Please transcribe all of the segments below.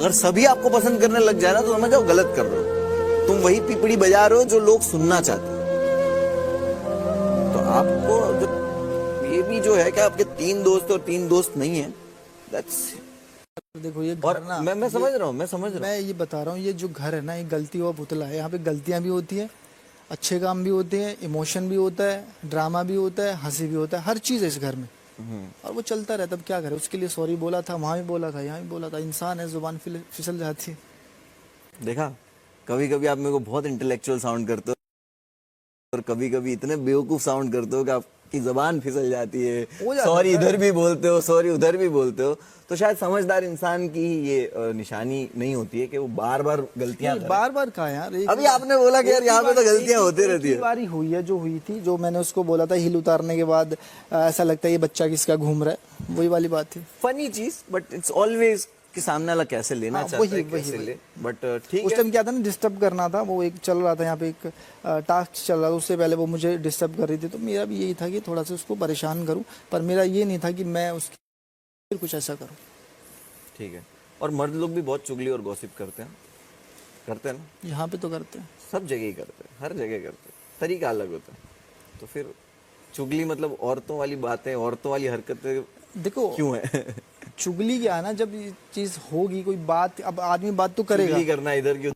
अगर सभी आपको पसंद करने लग जाए ना तो समझ जाओ गलत कर रहे हो, तुम वही पिपड़ी बजा रहे हो जो लोग सुनना चाहते हैं। तो आपको जो ये भी जो है कि आपके 3 दोस्त और 3 दोस्त नहीं है, दैट्स। देखो ये और घर ना, मैं समझ रहा हूँ, मैं ये बता रहा हूँ, ये जो घर है ना, ये गलती हुआ पुतला है। यहाँ पे गलतियाँ भी होती है, अच्छे काम भी होते हैं, इमोशन भी होता है, ड्रामा भी होता है, हंसी भी होता है, हर चीज़ है इस घर में। और वो चलता रहता। अब क्या करे, उसके लिए सॉरी बोला था, वहाँ भी बोला था, यहाँ भी बोला था। इंसान है, जुबान फिसल जाती है। देखा, कभी कभी आप मेरे को बहुत इंटेलेक्चुअल साउंड करते हो और कभी कभी इतने बेवकूफ साउंड करते हो कि आपकी जबान फिसल जाती है, हो जाता सॉरी है। इधर भी बोलते हो, सॉरी उधर भी बोलते हो। तो शायद समझदार इंसान की ये निशानी नहीं होती है कि वो बार बार गलतियां करे। बार बार कहा यार, अभी आपने बोला कि यार यहाँ पे तो गलतियां होती रहती है। बारी हुई है, जो हुई थी, जो मैंने उसको बोला था हिल उतारने के बाद, ऐसा लगता है ये बच्चा किसका घूम रहा है, वही वाली बात थी। फनी चीज, बट इट्स ऑलवेज कि सामने वाला कैसे लेना चाहता है, कैसे ले। बट ठीक उस है। टाइम क्या था ना, डिस्टर्ब करना था। वो एक चल रहा था यहाँ पे, एक टास्क चल रहा था, उससे पहले वो मुझे डिस्टर्ब कर रही थी। तो मेरा भी यही था कि थोड़ा सा उसको परेशान करूं, पर मेरा ये नहीं था कि मैं उसकी फिर कुछ ऐसा करूं। ठीक है। और मर्द लोग भी बहुत चुगली और गॉसिप करते हैं ना। यहाँ पे तो करते हैं, सब जगह ही करते हैं, हर जगह करते हैं, तरीका अलग होता है। तो फिर चुगली मतलब औरतों वाली बातें, औरतों वाली हरकतें देखो क्यों है? चुगली क्या है ना, जब ये चीज होगी, कोई बात, अब आदमी बात तो करेगा। चुगली करना इधर की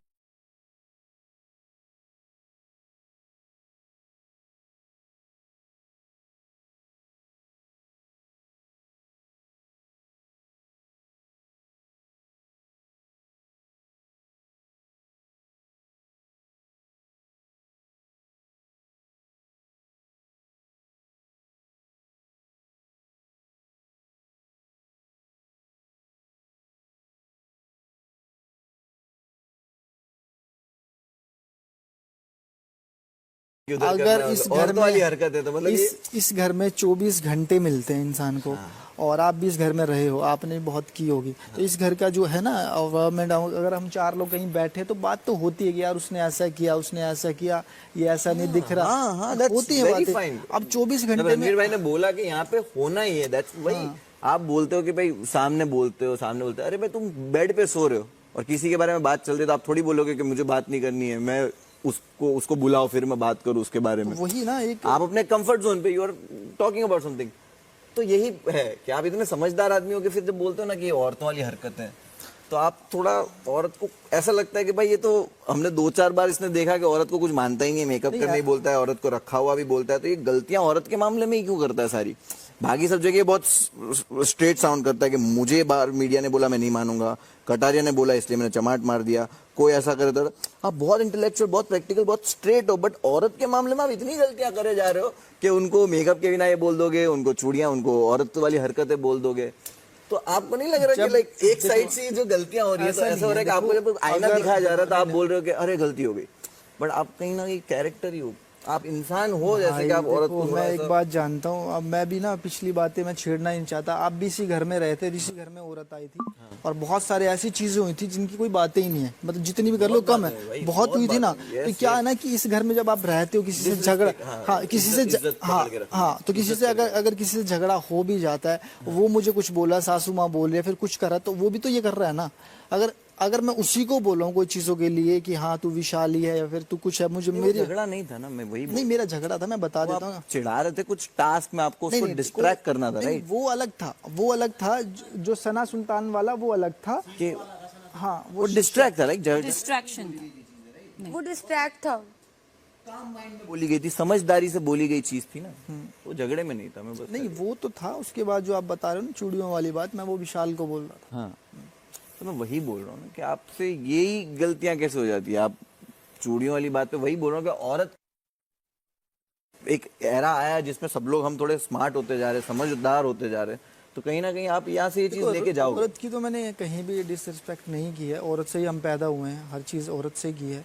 उधर अगर करना, इस मतलब घर औरतों वाली में, हरकत है तो मतलब ये इस घर में 24 घंटे मिलते हैं इंसान को, और आप भी इस घर में रहे हो, आपने बहुत की होगी। तो इस घर का जो है ना गवर्नमेंट, अगर हम 4 लोग कहीं बैठे तो बात तो होती है कि यार उसने ऐसा किया, उसने ऐसा किया, ये ऐसा नहीं दिख रहा। हाँ हाँ, that's होती है very बातें। fine। अब 24 जब घंटे में रणवीर भाई ने बोला कि यहाँ पे होना ही है, दैट्स वही। आप बोलते हो कि भाई सामने बोलते हो, अरे भाई तुम बेड पे सो रहे हो और किसी के बारे में बात चल रही है, तो आप थोड़ी बोलोगे कि मुझे बात नहीं करनी है, मैं उसको बुलाओ फिर मैं बात करूं उसके बारे में। वही ना, एक आप अपने कंफर्ट जोन पे, you are talking about something. तो यही है कि आप इतने समझदार आदमी हो कि फिर जब बोलते हो ना कि ये औरतों वाली हरकत है, तो आप थोड़ा औरत को ऐसा लगता है कि भाई ये तो हमने 2-4 बार इसने देखा कि औरत को कुछ मानता ही नहीं, मेकअप करने ही बोलता है, औरत को रखा हुआ भी बोलता है, तो ये गलतियां औरत के मामले में ही क्यों करता है सारी? बाकी सब जगह बहुत स्ट्रेट साउंड करता है कि मुझे बार मीडिया ने बोला मैं नहीं मानूंगा, कटारिया ने बोला इसलिए मैंने चमाट मार दिया, कोई ऐसा करे तो। आप बहुत इंटेलेक्चुअल, बहुत प्रैक्टिकल, बहुत स्ट्रेट हो, बट औरत के मामले में आप इतनी गलतियां करे जा रहे हो कि उनको मेकअप के बिना ये बोल दोगे, उनको चूड़ियां, उनको औरत वाली हरकतें बोल दोगे। तो आपको नहीं लग रहा कि लाइक एक साइड से जो गलतियां हो रही है, तो ऐसा हो रहा है कि आपको जब आईना दिखाया जा रहा है तो आप बोल रहे हो कि अरे गलती हो गई, बट आप कहीं ना कहीं कैरेक्टर ही हो, आप इंसान हो, जैसे कि आप औरत को मैं एक बात जानता हूँ। अब मैं भी ना पिछली बातें मैं छेड़ना ही नहीं चाहता। आप भी इसी घर में रहते, इसी घर में औरत आई थी, और बहुत सारे ऐसी चीजें हुई थी जिनकी कोई बातें ही नहीं है, मतलब जितनी भी कर लो कम है, बहुत हुई थी ना। तो क्या है ना कि इस घर में जब आप रहते हो, किसी से झगड़ा, हाँ किसी से, हाँ तो किसी से अगर किसी से झगड़ा हो भी जाता है, वो मुझे कुछ बोला, सासू माँ बोल रही है, फिर कुछ करा, तो वो भी तो ये कर रहा है ना। अगर मैं उसी को बोलूँ कोई चीजों के लिए कि हाँ तू विशाली है या फिर तू कुछ है, मुझे मेरी झगड़ा नहीं था ना, मैं वही नहीं, मेरा झगड़ा था, मैं बता देता हूँ। चिढ़ा रहे थे कुछ टास्क में, आपको उसको डिस्ट्रैक्ट करना था, राइट? वो अलग था, वो अलग था, जो सना सुल्तान वाला वो अलग था कि हाँ वो डिस्ट्रैक्ट था, राइट? डिस्ट्रैक्शन, वो डिस्ट्रैक्ट था। काम माइंड में बोली गई थी, समझदारी से बोली गई चीज थी ना, वो झगड़े में नहीं था। मैं बस नहीं, वो तो था। उसके बाद जो आप बता रहे हो ना चूड़ियों वाली बात, मैं वो विशाल को बोल रहा था। हाँ, तो मैं वही बोल रहा हूँ ना कि आपसे यही गलतियां कैसे हो जाती है। आप चूड़ियों वाली बात पे वही बोल रहा हूँ कि औरत, एक एरा आया जिसमें सब लोग हम थोड़े स्मार्ट होते जा रहे, समझदार होते जा रहे, तो कहीं ना कहीं आप यहाँ से ये चीज लेके जाओ। औरत की तो मैंने कहीं भी डिसरिस्पेक्ट नहीं की है। औरत से ही हम पैदा हुए हैं, हर चीज़ औरत से की है।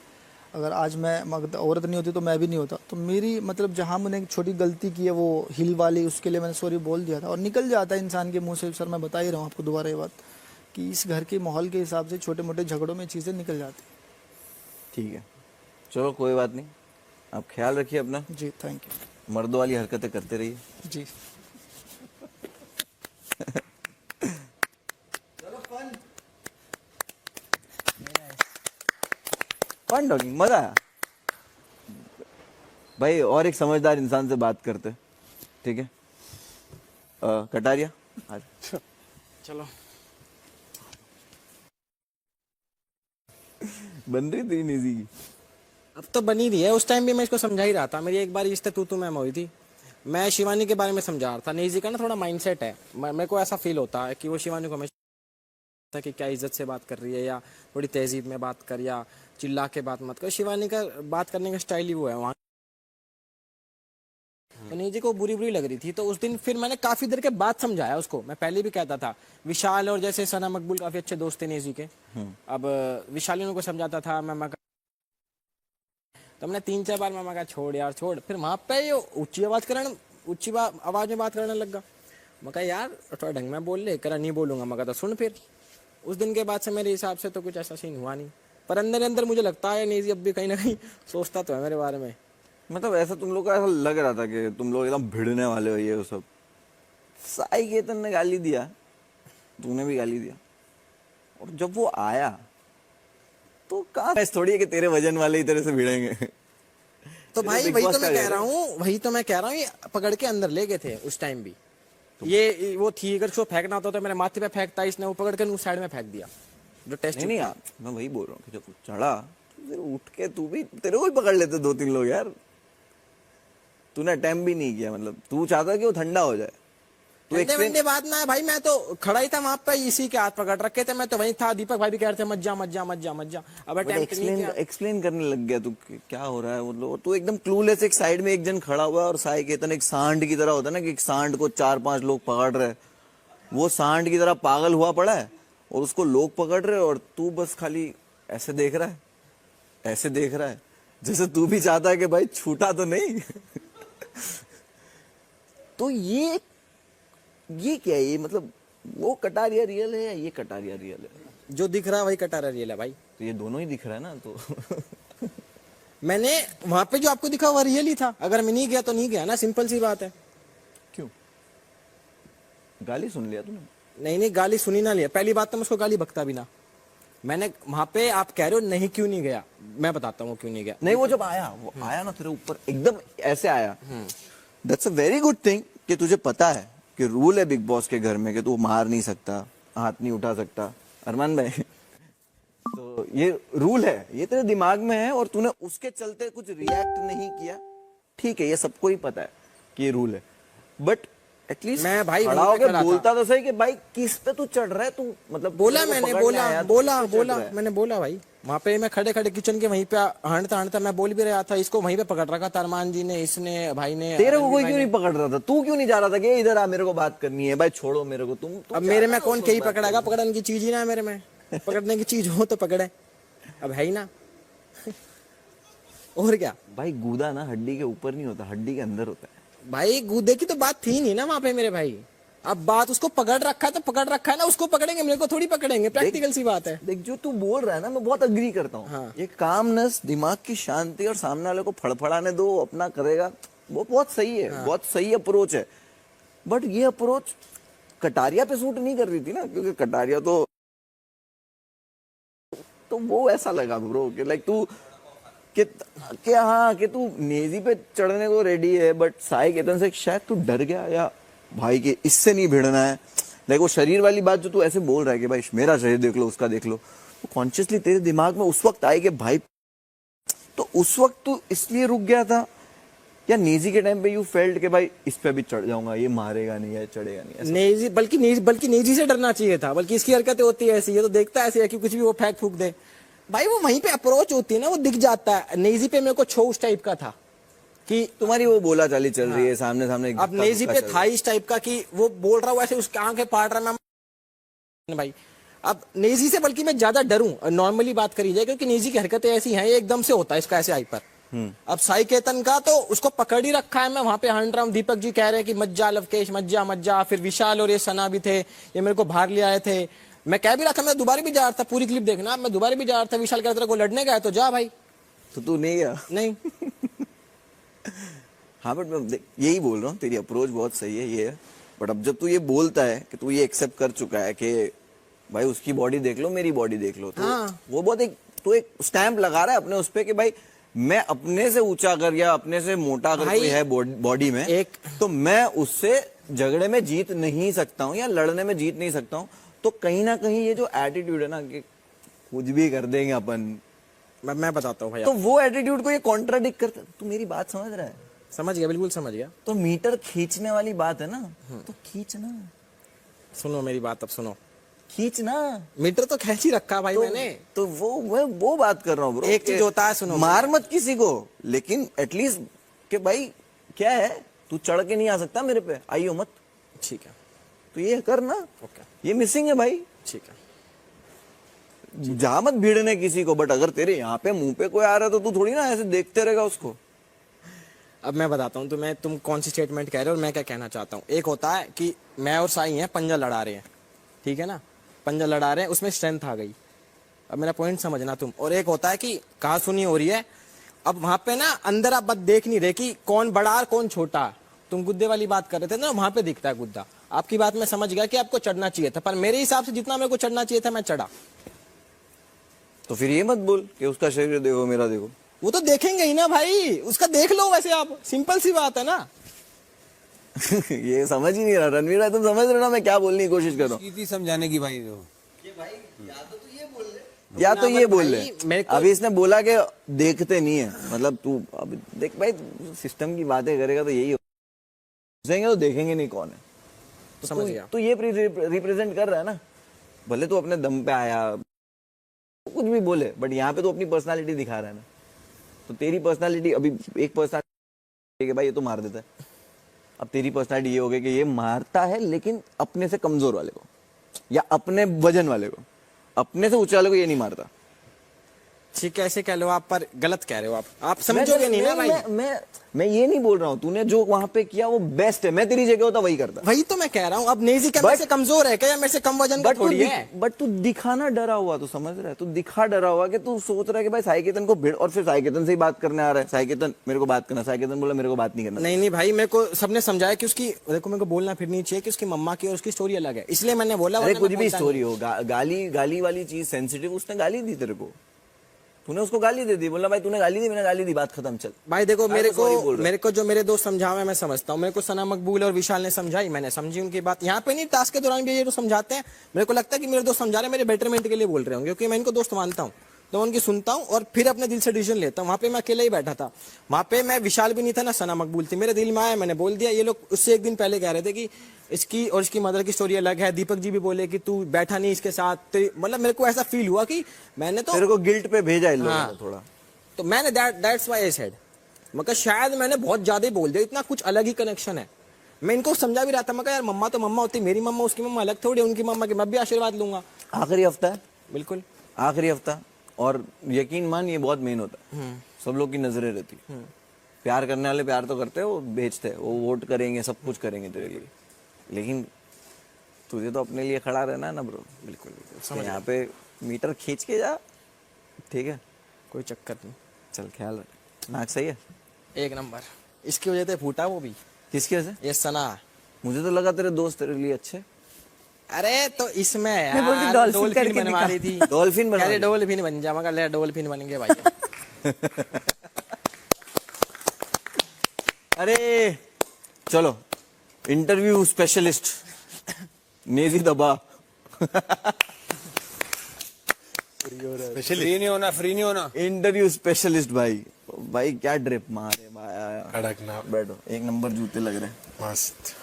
अगर आज मैं औरत नहीं होती तो मैं भी नहीं होता। तो मेरी मतलब जहाँ मैंने एक छोटी गलती की है, वो हिल वाली, उसके लिए मैंने सॉरी बोल दिया था, और निकल जाता है इंसान के मुंह से। सर मैं बता ही रहा हूँ आपको दोबारा ये बात कि इस घर के माहौल के हिसाब से छोटे मोटे झगड़ों में चीज़ें निकल जाती। ठीक है, चलो कोई बात नहीं, आप ख्याल रखिए अपना। जी थैंक यू। मर्दों वाली हरकतें करते रहिए जी। फन टॉकिंग, मजा आया भाई। और एक समझदार इंसान से बात करते, ठीक है? कटारिया आज चलो। बन रही थी निजी की। अब तो बनी रही है, उस टाइम भी मैं इसको समझा ही रहा था। मेरी एक बार रिश्ते तू मैम हुई थी, मैं शिवानी के बारे में समझा रहा था। नेजी का ना थोड़ा माइंडसेट है, मेरे को ऐसा फील होता है कि वो शिवानी को हमेशा था कि क्या इज्जत से बात कर रही है, या थोड़ी तहजीब में बात कर, या चिल्ला के बात मत कर। शिवानी का बात करने का स्टाइल ही वो है वहाँ। तो नेजी को बुरी बुरी लग रही थी, तो उस दिन फिर मैंने काफी देर के बाद समझाया उसको। मैं पहले भी कहता था, विशाल और जैसे सना मकबूल काफी अच्छे दोस्त थे नेजी के। अब विशाल उनको समझाता था, मैं तो हमने 3-4 बार मामा का छोड़ यार छोड़। फिर वहां पे ये ऊंची आवाज में बात करने लगा। मैं कहा यार थोड़ा ढंग में बोल ले। करा नहीं बोलूंगा। मैं कहा तो सुन फिर। उस दिन के बाद से मेरे हिसाब से तो कुछ ऐसा सीन हुआ नहीं, पर अंदर अंदर मुझे लगता है नेजी अब भी कहीं ना कहीं सोचता तो है मेरे बारे में। मतलब ऐसा तुम लोग को ऐसा लग रहा था कि तुम लोग एकदम भिड़ने वाले हो ये वो सब। साई केतन ने गाली दिया, तूने भी गाली दिया, और जब वो आया तो कहाँ थोड़ी है कि तेरे वजन वाले इस तरह से भिड़ेंगे। तो भाई वही तो मैं कह रहा हूँ, ये पकड़ के अंदर ले गए थे उस टाइम भी। ये वो थी, अगर उसको फेंकना होता तो मेरे माथे पे फेंकता, इसने वो पकड़ के उस साइड में फेंक दिया जो टेस्ट। नहीं यार, मैं वही बोल रहा हूँ कि जब चढ़ा फिर उठ के तू भी, तेरे को भी पकड़ लेते 2-3 लोग यार। तूने अटेम्प्ट भी नहीं किया, मतलब तू चाहता कि वो ठंडा हो जाए। तू एक्सप्लेन बात ना है भाई, मैं तो खड़ा ही था वहां पे, इसी के हाथ पकड़ रखे थे, मैं तो वहीं था। दीपक भाई भी कह रहे थे मत जा मत जा मत जा मत जा। अब एक्सप्लेन करने लग गया तू क्या हो रहा है, मतलब तू एकदम क्लूलेस। एक साइड में एक जन खड़ा हुआ है और साई केतन एक सांड की तरह होता है ना, कि एक सांड को 4-5 लोग पकड़ रहे, वो सांड की तरह पागल हुआ पड़ा है और उसको लोग पकड़ रहे, और तू बस खाली ऐसे देख रहा है, ऐसे देख रहा है, जैसे तू भी चाहता है कि भाई छूटा तो नहीं। तो ये क्या है? ये मतलब वो कटारिया रियल है या ये कटारिया रियल है? जो दिख रहा है वही कटारा रियल है भाई। तो ये दोनों ही दिख रहा है ना। तो मैंने वहां पे जो आपको दिखा वो रियल ही था। अगर मैं नहीं गया तो नहीं गया ना, सिंपल सी बात है। क्यों गाली सुन लिया तूने? नहीं गाली सुनी ना लिया। पहली बात तो मैं उसको गाली बकता भी ना। मैंने वहां पे, आप कह रहे हो नहीं क्यों नहीं गया, मैं बताता हूँ क्यों नहीं गया। नहीं, वो जब आया, वो आया ना तेरे ऊपर एकदम ऐसे आया। That's a very good thing कि तुझे पता है कि रूल है बिग बॉस के घर में कि तू मार नहीं सकता, हाथ नहीं उठा सकता, अरमान भाई। तो ये रूल है, ये तेरे दिमाग में है, और तूने उसके चलते कुछ रिएक्ट नहीं किया। ठीक है, ये सबको ही पता है कि ये रूल है, बट एटलीस्ट मैं भाई खड़ा होकर बोलता तो सही कि भाई किस पे तू चढ़ रहा है, तू मतलब बोला मैंने, मैंने बोला भाई। वहां पे मैं खड़े खड़े किचन के वहीं पे हंटता मैं बोल भी रहा था, इसको वहीं पे पकड़ रखा था अरमान जी ने, इसने, भाई ने। तेरे को कोई क्यों नहीं पकड़ रहा था? तू क्यों नहीं जा रहा था कि इधर आ, मेरे को बात करनी है भाई, छोड़ो मेरे को। तुम अब मेरे में कौन कहीं पकड़ेगा? पकड़ने की चीज ही ना है मेरे में। पकड़ने की चीज हो तो पकड़े, अब है ही ना। और क्या भाई, गूदा ना हड्डी के ऊपर नहीं होता, हड्डी के अंदर होता है भाई। गूदे की तो बात थी नहीं ना वहां पे मेरे भाई। अब बात उसको पकड़ रखा है तो पकड़ रखा है ना, उसको पकड़ेंगे, मेरे को थोड़ी पकड़ेंगे। प्रैक्टिकल सी बात है। देख, जो तू बोल रहा है ना, मैं बहुत अग्री करता हूँ। हाँ। ये कामनेस, दिमाग की शांति, और सामने वाले को फड़फड़ाने दो, अपना करेगा, वो बहुत सही है। हाँ। बहुत सही अप्रोच है, बट ये अप्रोच कटारिया पे सूट नहीं कर रही थी ना, क्योंकि कटारिया तो वो ऐसा लगा ब्रो कि लाइक तू कि हाँ कि तू नेजी पे चढ़ने को रेडी है, बट साई केतन से शायद तू डर गया, या भाई के इससे नहीं भिड़ना है। लाइक वो शरीर वाली बात जो तू ऐसे बोल रहा है कि भाई मेरा शरीर देख लो, उसका देख लो, वो कॉन्शियसली तेरे दिमाग में उस वक्त आई कि भाई, तो उस वक्त तू इसलिए रुक गया था, या नेजी के टाइम पे यू फेल्ट कि भाई इस पे भी चढ़ जाऊंगा, ये मारेगा नहीं या चढ़ेगा नहीं? नेजी, बल्कि नेजी से डरना चाहिए था। बल्कि इसकी हरकतें होती है ऐसी, ये तो देखता ऐसी है कि कुछ भी वो फेंक फूक दे भाई। वो वहीं पे अप्रोच होती है ना, वो दिख जाता है। नेजी पे मेरे को छो उस टाइप का था कि तुम्हारी वो बोला चाली चल रही है सामने सामने। अब नेजी पे था इस टाइप का कि वो बोल रहा हूँ ऐसे, उसके आंखें पाट रहा मैं भाई। अब नेजी से बल्कि मैं ज्यादा डरूं नॉर्मली बात करी जाए, क्योंकि नेजी की हरकतें ऐसी हैं, एकदम से होता है इसका ऐसे हाइपर। अब साई केतन का तो उसको पकड़ ही रखा है, मैं वहां पे हंट रहा हूँ। दीपक जी कह रहे हैं कि मत जा लवकेश, मत जा। फिर विशाल और ये सना भी थे, ये मेरे को बाहर ले आए थे। मैं कह भी रहा था, मैं दोबारा भी जा रहा था, पूरी क्लिप देखना, मैं दोबारा भी जा रहा था। विशाल कह रहा था को लड़ने गया तो जा भाई, तो तू नहीं गया? नहीं। हाँ, बट मैं यही बोल रहा हूँ, तेरी अप्रोच बहुत सही है ये, बट अब जब तू ये बोलता है कि तू ये एक्सेप्ट कर चुका है कि भाई उसकी बॉडी देख लो, मेरी बॉडी देख लो, तो हाँ। वो बहुत एक तो एक स्टैंप लगा रहा है अपने उस पे कि भाई मैं अपने से ऊंचा अगर या अपने से मोटा अगर भाई, कोई है बॉडी में तो मैं उससे झगड़े में जीत नहीं सकता हूँ या लड़ने में जीत नहीं सकता हूँ। तो कहीं ना कहीं ये जो एटीट्यूड है ना कि कुछ भी कर देंगे अपन, मैं बताता हूँ भाई, तो वो एटीट्यूड को ये कॉन्ट्राडिक्ट करता है। तू मेरी बात समझ रहा है? समझ गया, बिल्कुल समझ गया। तो मीटर खींचने वाली बात है ना, तो खींचना, सुनो मेरी बात, अब सुनो। खींचना। मीटर तो खींच ही रखा भाई मैंने। तो वो बात कर रहा हूँ ब्रो। एक चीज होता है, सुनो, मार मत किसी को, लेकिन एटलीस्ट कि भाई क्या है, तू चढ़ के नहीं आ सकता मेरे पे, आइयो मत। ठीक है, तो ये करना, ओके, ये मिसिंग है भाई। ठीक है। जा मत भिड़ने किसी को, बट अगर तेरे यहाँ पे मुंह पे कोई आ रहा है तो तू थोड़ी ना ऐसे देखते रहेगा उसको। अब मैं बताता हूँ तुम्हें, तुम कौन सी स्टेटमेंट कह रहे हो और मैं क्या कहना चाहता हूँ। एक होता है कि मैं और साई हैं, पंजा लड़ा रहे हैं, ठीक है ना, पंजा लड़ा रहे हैं, उसमें स्ट्रेंथ आ गई। अब मेरा पॉइंट समझना तुम। और एक होता है कि कहा सुनी हो रही है, अब वहां पे ना अंदर आप बात देख नहीं रहे कि कौन बड़ा और कौन छोटा। तुम गुद्दे वाली बात कर रहे थे ना, वहां पे दिखता है गुद्दा। आपकी बात में समझ गया कि आपको चढ़ना चाहिए था, पर मेरे हिसाब से जितना मेरे को चढ़ना चाहिए था मैं चढ़ा। तो फिर ये मत बोल कि उसका शरीर देखो मेरा देखो। वो तो देखेंगे ही ना भाई, उसका देख लो वैसे आप, सिंपल सी बात है ना। ये समझ ही नहीं रहा रणवीर भाई, तुम समझ रहे हो ना मैं क्या बोलने की कोशिश कर रहा हूँ? समझाने की भाई तो या तो ये बोल ले। मेरे को- अभी इसने बोला कि देखते नहीं है, मतलब तू अब देख भाई, सिस्टम की बातें करेगा तो यही घुसेंगे तो देखेंगे नहीं कौन है। तो समझ गया। तो ये रिप्रेजेंट कर रहा है ना, भले तू अपने दम पे आया कुछ भी बोले, बट यहाँ पे तो अपनी पर्सनालिटी दिखा रहा है ना। तो तेरी पर्सनालिटी, अभी एक पर्सनालिटी कि भाई ये तो मार देता है, अब तेरी पर्सनालिटी ये हो गई कि ये मारता है लेकिन अपने से कमजोर वाले को या अपने वजन वाले को, अपने से ऊंचे वाले को ये नहीं मारता। ठीक है, ऐसे कह लो आप, पर गलत कह रहे हो आप समझोगे नहीं ना भाई। मैं ये नहीं बोल रहा हूँ, तूने जो वहां पे किया वो बेस्ट है, मैं तेरी जगह होता वही करता। वही तो मैं कह रहा हूँ। अब नेजी क्या मेरे से कमजोर है क्या, या मेरे से कम वजन का थोड़ी है? बट तू दिखाना डरा हुआ, तू समझ रहा है, तू दिखा डरा हुआ कि तू सोच रहा है कि भाई साई केतन को भिड़, और फिर साई केतन से ही बात करने आ रहा है। साई केतन मेरे को बात करना, साई केतन बोला मेरे को बात नहीं करना। नहीं नहीं भाई, मेरे को सबने समझाया कि उसकी, देखो मेरे को बोलना फिर नहीं चाहिए कि उसकी मम्मा की और उसकी स्टोरी अलग है, इसलिए मैंने बोला। अरे वरना कुछ मैं भी बोलता स्टोरी हो, गाली वाली चीज सेंसिटिव, उसने गाली दी तेरे को, तूने उसको गाली दे दी, बोला भाई तूने गाली दी, मैंने गाली दी, बात खत्म, चल। भाई देखो, sorry बोल रहा मेरे को जो मेरे दोस्त समझावे मैं समझता हूँ। मेरे को सना मकबूल और विशाल ने समझाई, मैंने समझी उनकी बात। यहाँ पे नहीं, टास्क के दौरान भी ये जो समझाते हैं, मेरे को लगता है कि मेरे दोस्त समझा रहे हैं मेरे बेटरमेंट के लिए बोल रहे होंगे, क्योंकि मैं इनको दोस्त मानता हूँ, तो उनकी सुनता हूँ और फिर अपने दिल से डिसीजन लेता हूँ। वहाँ पे मैं अकेला ही बैठा था, वहाँ पे मैं विशाल भी नहीं था ना सना मकबूल थी, मेरे दिल में आया मैंने बोल दिया। ये लोग उससे एक दिन पहले कह रहे थे कि इसकी और इसकी मदर की स्टोरी अलग है। दीपक जी भी बोले कि तू बैठा नहीं इसके साथ, मतलब मेरे को ऐसा फील हुआ कि मैंने तो तेरे को गिल्ट पे भेजा इन लोगों हाँ। ने थोड़ा, तो मैंने दैट्स व्हाई आई सेड, मगर शायद मैंने बहुत ज्यादा ही बोल दिया, इतना कुछ अलग ही कनेक्शन है। मैं इनको समझा भी रहा था, मगर यार मम्मा तो मम्मा होती, मेरी मम्मा उसकी मम्मा अलग थोड़ी, उनकी मम्मा के मैं भी आशीर्वाद लूंगा। आखिरी हफ्ता है, बिल्कुल आखिरी हफ्ता, और यकीन मान ये बहुत मेन होता है, सब लोग की नजरें रहती, प्यार करने वाले प्यार तो करते हैं, वो बेचते हैं, वो वोट करेंगे, सब कुछ करेंगे तेरे लिए, लेकिन तुझे तो अपने लिए खड़ा रहना है ना ब्रो। बिल्कुल तो यहाँ पे मीटर खींच के जा, ठीक है, कोई चक्कर नहीं। चल ख्याल रख। नाक सही है, एक नंबर, इसकी वजह से फूटा वो भी। किसकी वजह से? ये सना, मुझे तो लगा तेरे दोस्त तेरे लिए अच्छे। अरे तो इसमें मैं बोलती यार डॉल्फिन डॉल्फिन करके बनवा रही थी। डॉल्फिन बनवा अरे रही। डॉल्फिन बन जा, मगर ले डॉल्फिन बन गए भाई। अरे चलो, इंटरव्यू स्पेशलिस्ट नेजी दबा। फ्री नहीं होना इंटरव्यू स्पेशलिस्ट भाई, भाई क्या ड्रिप मारे भाई, कड़कना बैठो, एक नंबर जूते लग रहे हैं। मस्त।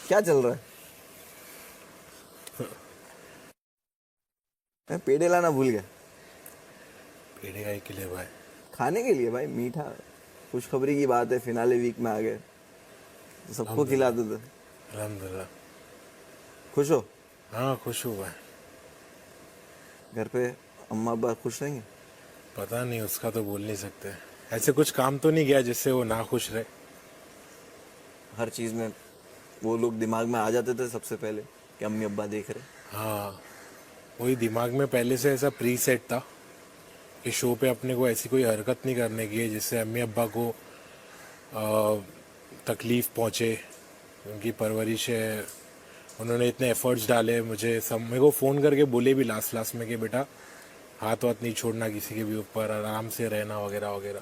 क्या चल रहा है? मैं पेड़े लाना भूल गया, पेड़े का के लिए भाई, खाने के लिए भाई, मीठा। खुशखबरी की बात है, फिनाले वीक में आ गए, तो सबको खिला दो। अल्हम्दुलिल्लाह। खुश हो? हाँ खुश हूँ भाई। घर पे अम्मा अब्बा खुश रहेंगे? पता नहीं, उसका तो बोल नहीं सकते। ऐसे कुछ काम तो नहीं गया जिससे वो ना खुश रहे। हर चीज में वो लोग दिमाग में आ जाते थे सबसे पहले कि अम्मी अब्बा देख रहे। हाँ, वही दिमाग में पहले से ऐसा प्री सेट था कि शो पे अपने को ऐसी कोई हरकत नहीं करने की है जिससे अम्मी अब्बा को तकलीफ पहुँचे। उनकी परवरिश है, उन्होंने इतने एफर्ट्स डाले मुझे, सब मेरे को फ़ोन करके बोले भी लास्ट में कि बेटा हाथ वाथ नहीं छोड़ना किसी के भी ऊपर, आराम से रहना वगैरह वगैरह।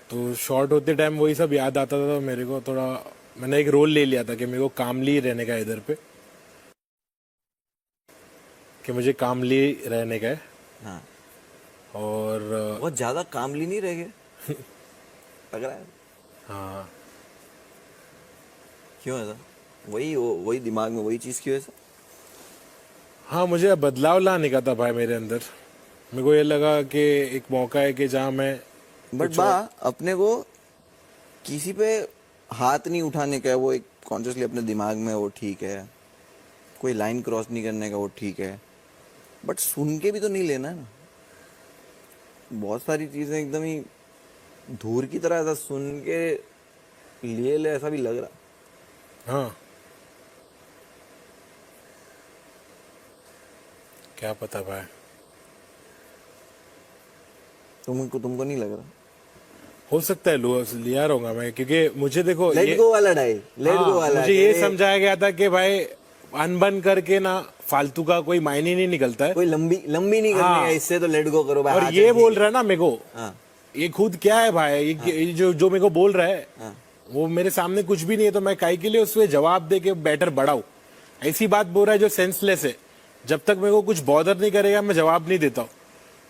तो शॉर्ट होते टाइम वही सब याद आता था, तो मेरे को थोड़ा मैंने एक रोल ले लिया था कि मेरे को कामली रहने का है इधर पे, कि मुझे कामली रहने का है। हाँ, और बहुत ज्यादा कामली नहीं रह गए लग रहा है। हाँ, क्यों ऐसा? वही दिमाग में वही चीज क्यों ऐसा? हाँ, मुझे बदलाव लाने का था भाई मेरे अंदर। मेरे को ये लगा कि एक मौका है कि जहाँ मैं बट अपने को किसी पे हाथ नहीं उठाने का है, वो एक कॉन्शियसली अपने दिमाग में, वो ठीक है। कोई लाइन क्रॉस नहीं करने का, वो ठीक है। बट सुन के भी तो नहीं लेना है ना। बहुत सारी चीजें एकदम ही धूर की तरह ऐसा सुन के ले ऐसा भी लग रहा। हाँ, क्या पता भाई, तुमको नहीं लग रहा? हो सकता है लिया रहूंगा मैं, क्योंकि मुझे देखो लेट गो वाला डाई, लेट गो वाला। मुझे ये समझाया गया था कि भाई अनबन करके ना फालतू का कोई मायने नहीं निकलता है, कोई लंबी नहीं करनी हाँ। है, इससे तो लेट गो करो भाई। और ये बोल रहा है ना मेरे को, हाँ। ये खुद क्या है भाई, ये जो मेरे को बोल रहा है, हाँ। वो मेरे सामने कुछ भी नहीं है, तो मैं काहे के लिए उसमें जवाब दे के बेटर बढ़ाऊं? ऐसी बात बोल रहा है जो सेंसलेस है। जब तक मेरे को कुछ बॉदर नहीं करेगा मैं जवाब नहीं देता हूँ।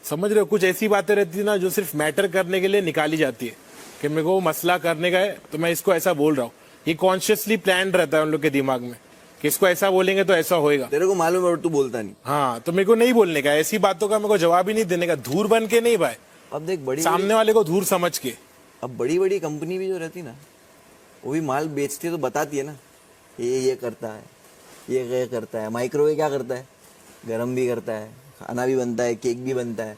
समझ रहे हो? कुछ ऐसी बातें रहती है ना जो सिर्फ मैटर करने के लिए निकाली जाती है कि मेरे को मसला करने का है, तो मैं इसको ऐसा बोल रहा हूँ। ये कॉन्शियसली प्लान रहता है उन लोग के दिमाग में कि इसको ऐसा बोलेंगे तो ऐसा होएगा। तेरे को मालूम है, तू बोलता नहीं। हाँ, तो मेरे को नहीं बोलने का, ऐसी बातों का मेरे को जवाब ही नहीं देने का, धूर बन के नहीं भाई, अब देख सामने वाले को धूर समझ के। अब बड़ी कंपनी भी जो रहती ना, वो भी माल बेचती है तो बताती है ना, ये करता है, ये करता है। माइक्रोवेव क्या करता है? गरम भी करता है, खाना भी बनता है, केक भी बनता है।